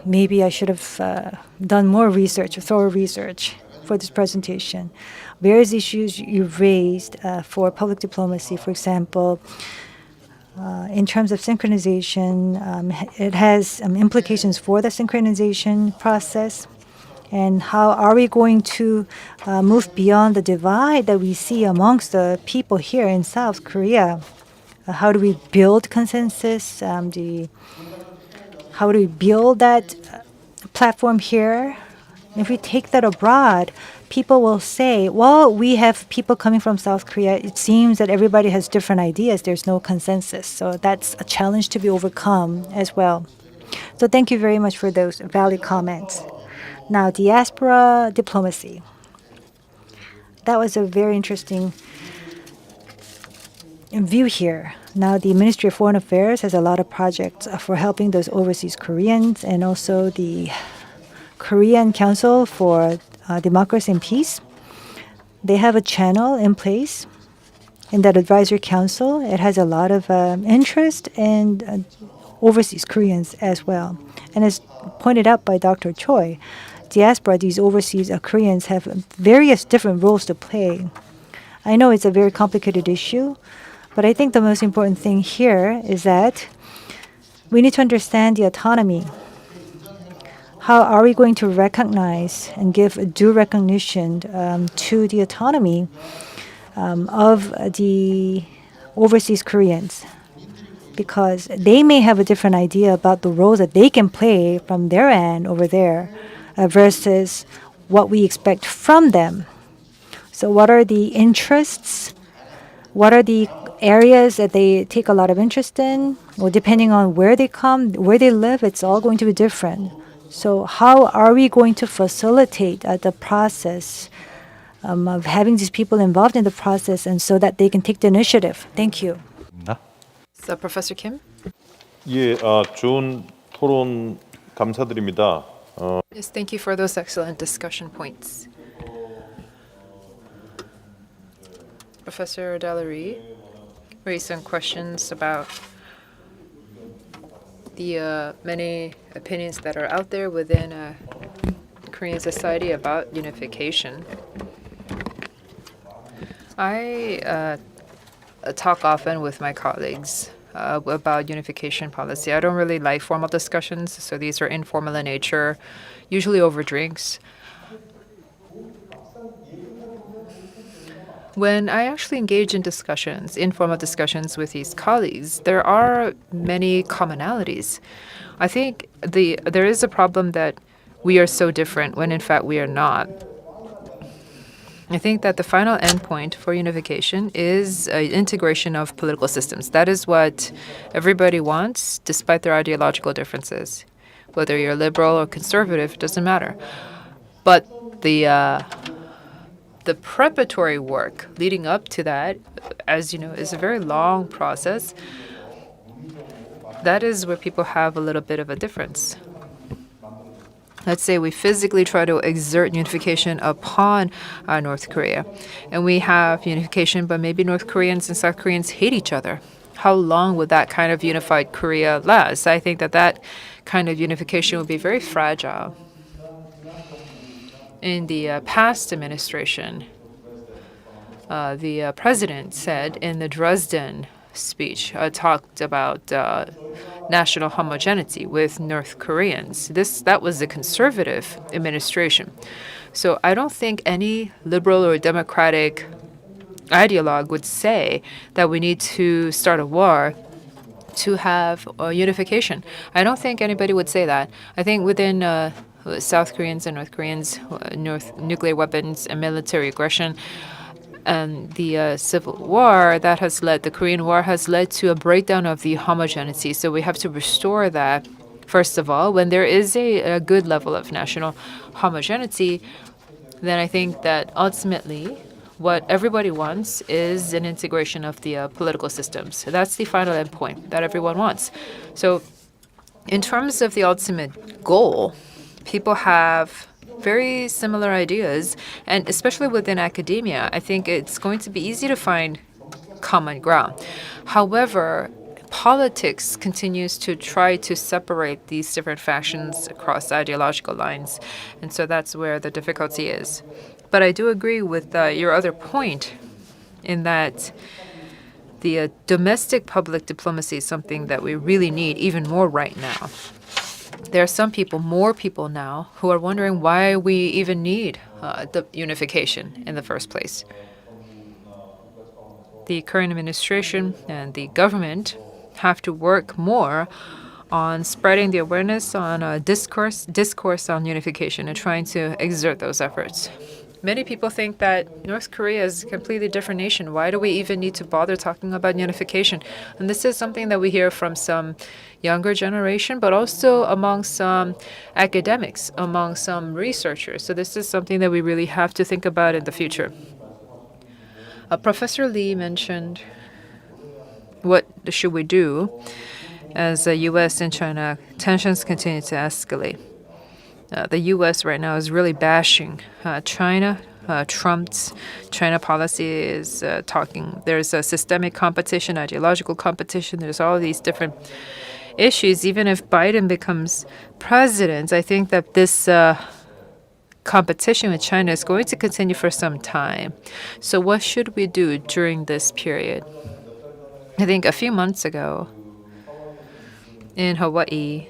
Maybe I should have done more research, or thorough research for this presentation. Various issues you've raised for public diplomacy, for example, in terms of synchronization, it has implications for the synchronization process. And how are we going to move beyond the divide that we see amongst the people here in South Korea? How do we build consensus? How do we build that platform here? If we take that abroad, people will say, well, we have people coming from South Korea. It seems that everybody has different ideas. There's no consensus. So that's a challenge to be overcome as well. So thank you very much for those valid comments. Now, diaspora diplomacy. That was a very interesting view here. Now, the Ministry of Foreign Affairs has a lot of projects for helping those overseas Koreans, and also the Korean Council for Democracy and Peace. They have a channel in place in that advisory council. It has a lot of interest in overseas Koreans as well. And as pointed out by Dr. Choi, diaspora, these overseas Koreans have various different roles to play. I know it's a very complicated issue, but I think the most important thing here is that we need to understand the autonomy. How are we going to recognize and give due recognition to the autonomy of the overseas Koreans? Because they may have a different idea about the roles that they can play from their end over there versus what we expect from them. So what are the interests? What are the areas that they take a lot of interest in? Well, depending on where they come, where they live, it's all going to be different. So how are we going to facilitate the process of having these people involved in the process and so that they can take the initiative. Thank you. So, Professor Kim? 예, 좋은 토론 감사드립니다. Yes, thank you for those excellent discussion points. Professor Delary raised some questions about the many opinions that are out there within Korean society about unification. I talk often with my colleagues about unification policy. I don't really like formal discussions, so these are informal in nature, usually over drinks. When I actually engage in discussions, informal discussions with these colleagues, there are many commonalities. I think there is a problem that we are so different when in fact we are not. I think that the final endpoint for unification is integration of political systems. That is what everybody wants, despite their ideological differences. Whether you're liberal or conservative, it doesn't matter. But the preparatory work leading up to that, as you know, is a very long process. That is where people have a little bit of a difference. Let's say we physically try to exert unification upon North Korea, and we have unification, but maybe North Koreans and South Koreans hate each other. How long would that kind of unified Korea last? I think that kind of unification would be very fragile. In the past administration, the president said in the Dresden speech, talked about national homogeneity with North Koreans. That was a conservative administration. So I don't think any liberal or democratic ideologue would say that we need to start a war to have unification. I don't think anybody would say that. I think within South Koreans and North Koreans, nuclear weapons and military aggression, and the civil war that has led, the Korean War has led to a breakdown of the homogeneity. So we have to restore that, first of all. When there is a good level of national homogeneity, then I think that ultimately what everybody wants is an integration of the political systems. So that's the final endpoint that everyone wants. So in terms of the ultimate goal, people have very similar ideas, and especially within academia, I think it's going to be easy to find common ground. However, politics continues to try to separate these different factions across ideological lines, and so that's where the difficulty is. But I do agree with your other point in that the domestic public diplomacy is something that we really need even more right now. There are some people, more people now, who are wondering why we even need the unification in the first place. The current administration and the government have to work more on spreading the awareness on discourse on unification and trying to exert those efforts. Many people think that North Korea is a completely different nation. Why do we even need to bother talking about unification? And this is something that we hear from some younger generation, but also among some academics, among some researchers. So this is something that we really have to think about in the future. Professor Lee mentioned what should we do as the U.S. and China tensions continue to escalate. The U.S. right now is really bashing China. Trump's China policy is talking. There's a systemic competition, ideological competition. There's all these different issues. Even if Biden becomes president, I think that this competition with China is going to continue for some time. So what should we do during this period? I think a few months ago in Hawaii,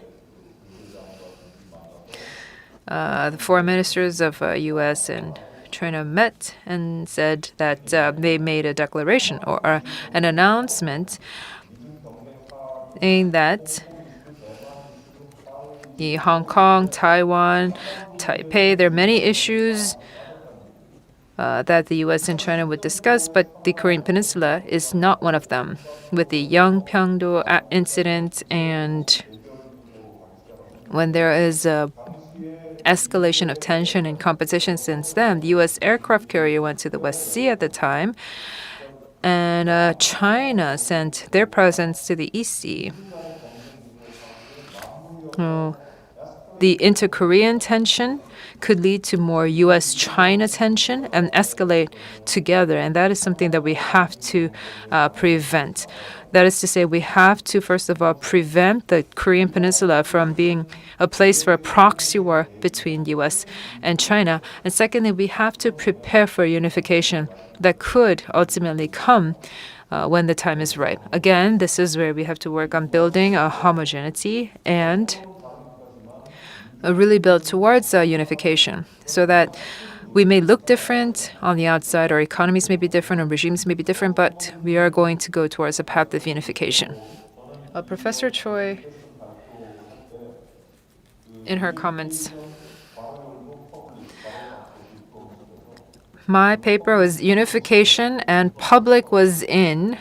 the foreign ministers of U.S. and China met and said that they made a declaration or an announcement saying that the Hong Kong, Taiwan, Taipei, there are many issues that the U.S. and China would discuss, but the Korean Peninsula is not one of them. With the Yeongpyeongdo incident and when there is a escalation of tension and competition since then. The U.S. aircraft carrier went to the West Sea at the time, and China sent their presence to the East Sea. The inter-Korean tension could lead to more U.S.-China tension and escalate together, and that is something that we have to prevent. That is to say, we have to, first of all, prevent the Korean Peninsula from being a place for a proxy war between U.S. and China. And secondly, we have to prepare for unification that could ultimately come when the time is right. Again, this is where we have to work on building a homogeneity and really build towards unification so that we may look different on the outside, our economies may be different, our regimes may be different, but we are going to go towards a path of unification. Professor Choi, in her comments, my paper was unification and public was in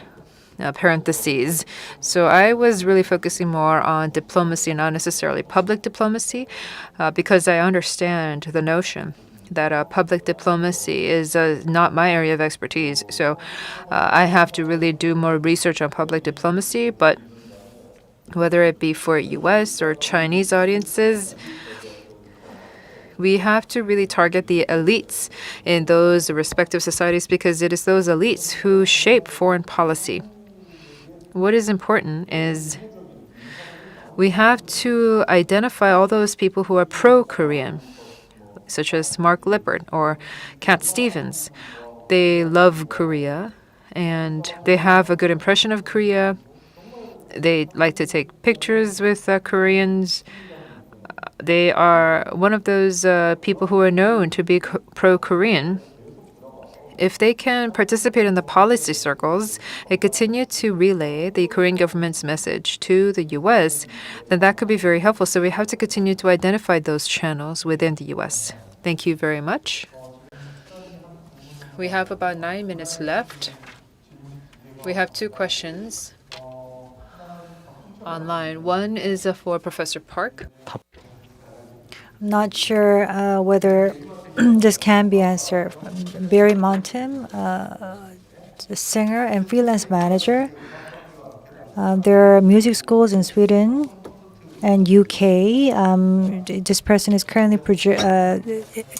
parentheses. So I was really focusing more on diplomacy, not necessarily public diplomacy, because I understand the notion that public diplomacy is not my area of expertise. So I have to really do more research on public diplomacy, but whether it be for U.S. or Chinese audiences, we have to really target the elites in those respective societies because it is those elites who shape foreign policy. What is important is we have to identify all those people who are pro-Korean, such as Mark Lippert or Cat Stevens. They love Korea and they have a good impression of Korea. They like to take pictures with Koreans. They are one of those people who are known to be pro-Korean. If they can participate in the policy circles and continue to relay the Korean government's message to the U.S., then that could be very helpful. So we have to continue to identify those channels within the U.S. Thank you very much. We have about 9 minutes left. We have 2 questions online. One is for Professor Park. I'm not sure whether this can be answered. Barry Montim, a singer and freelance manager. There are music schools in Sweden and UK. This person is currently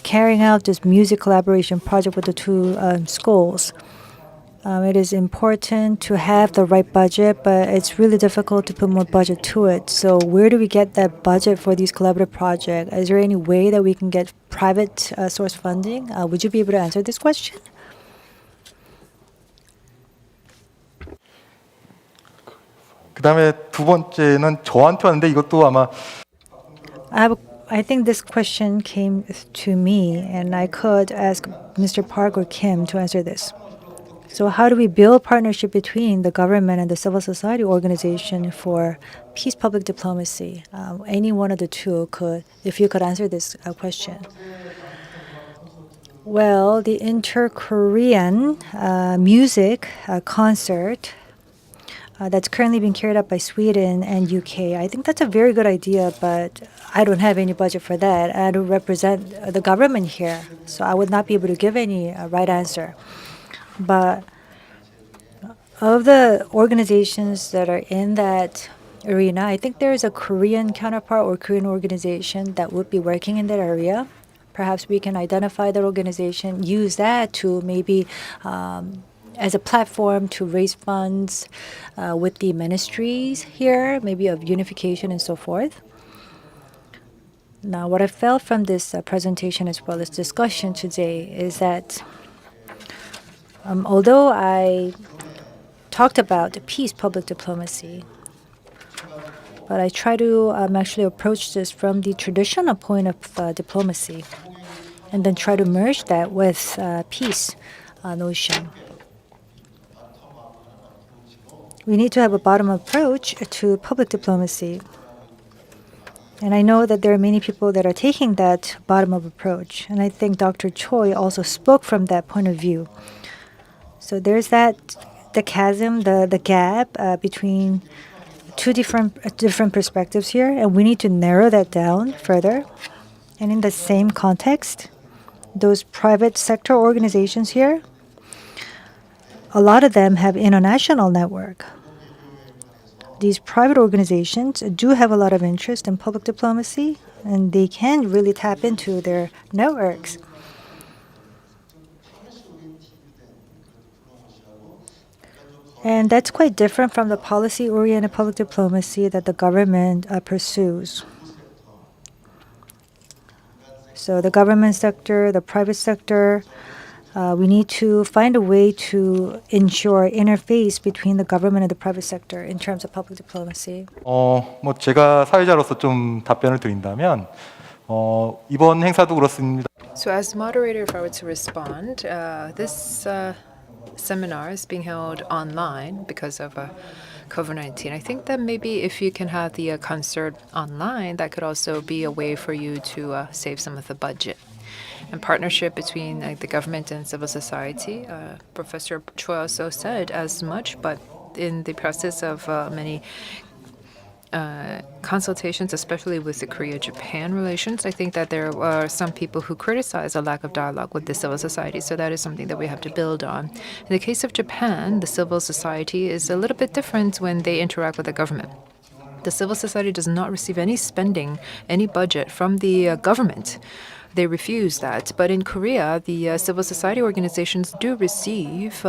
carrying out this music collaboration project with the 2 schools. It is important to have the right budget, but it's really difficult to put more budget to it. So where do we get that budget for these collaborative projects? Is there any way that we can get private source funding? Would you be able to answer this question? 그다음에 두 번째는 저한테 왔는데 이것도 아마 I think this question came to me, and I could ask Mr. Park or Kim to answer this. So how do we build partnership between the government and the civil society organization for peace public diplomacy? Any one of the 2 could, if you could answer this question. Well, the inter-Korean music concert that's currently being carried out by Sweden and UK. I think that's a very good idea, but I don't have any budget for that. I don't represent the government here, so I would not be able to give any right answer. But of the organizations that are in that arena, I think there is a Korean counterpart or Korean organization that would be working in that area. Perhaps we can identify that organization, use that to maybe as a platform to raise funds with the ministries here, maybe of unification and so forth. Now, what I felt from this presentation as well as discussion today is that although I talked about peace public diplomacy, but I try to actually approach this from the traditional point of diplomacy and then try to merge that with peace notion. We need to have a bottom-up approach to public diplomacy. And I know that there are many people that are taking that bottom-up approach. And I think Dr. Choi also spoke from that point of view. So there's the chasm, the gap between 2 different perspectives here. And we need to narrow that down further. And in the same context, those private sector organizations here, a lot of them have international network. These private organizations do have a lot of interest in public diplomacy, and they can really tap into their networks. And that's quite different from the policy-oriented public diplomacy that the government pursues. So the government sector, the private sector, we need to find a way to ensure interface between the government and the private sector in terms of public diplomacy. 뭐 제가 사회자로서 좀 답변을 드린다면 이번 행사도 그렇습니다. So as moderator, if I were to respond, this seminar is being held online because of COVID-19. I think that maybe if you can have the concert online, that could also be a way for you to save some of the budget. And partnership between the government and civil society. Professor Choi also said as much, but in the process of many consultations, especially with the Korea-Japan relations, I think that there are some people who criticize a lack of dialogue with the civil society. So that is something that we have to build on. In the case of Japan, the civil society is a little bit different when they interact with the government. The civil society does not receive any spending, any budget from the government. They refuse that. But in Korea, the civil society organizations do receive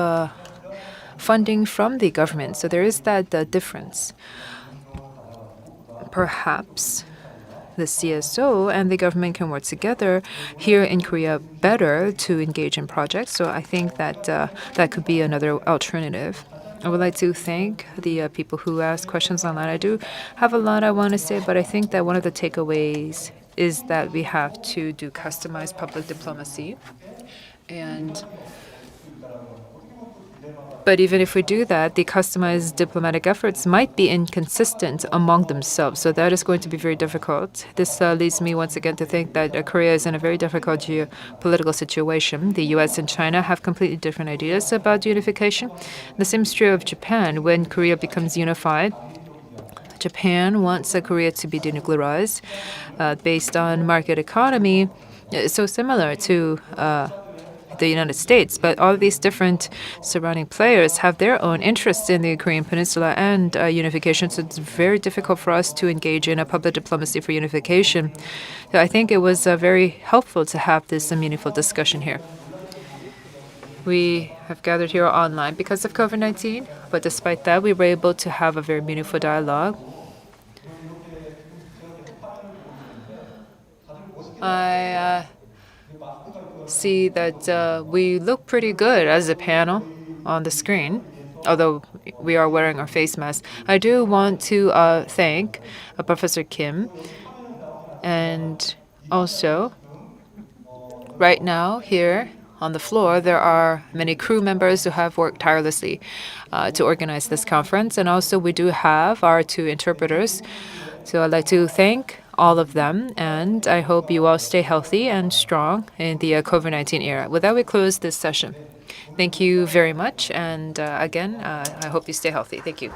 funding from the government. So there is that difference. Perhaps the CSO and the government can work together here in Korea better to engage in projects. So I think that that could be another alternative. I would like to thank the people who asked questions online. I do have a lot I want to say, but I think that one of the takeaways is that we have to do customized public diplomacy. But even if we do that, the customized diplomatic efforts might be inconsistent among themselves. So that is going to be very difficult. This leads me once again to think that Korea is in a very difficult geopolitical situation. The US and China have completely different ideas about unification. The same is true of Japan. When Korea becomes unified, Japan wants Korea to be denuclearized based on market economy. So similar to the United States, but all of these different surrounding players have their own interests in the Korean Peninsula and unification, so it's very difficult for us to engage in a public diplomacy for unification. So I think it was very helpful to have this meaningful discussion here. We have gathered here online because of COVID-19, but despite that, we were able to have a very meaningful dialogue. I see that we look pretty good as a panel on the screen, although we are wearing our face masks. I do want to thank Professor Kim, and also right now here on the floor there are many crew members who have worked tirelessly to organize this conference, and also we do have our two interpreters. So I'd like to thank all of them, and I hope you all stay healthy and strong in the COVID-19 era. With that, we close this session. Thank you very much, and again, I hope you stay healthy. Thank you.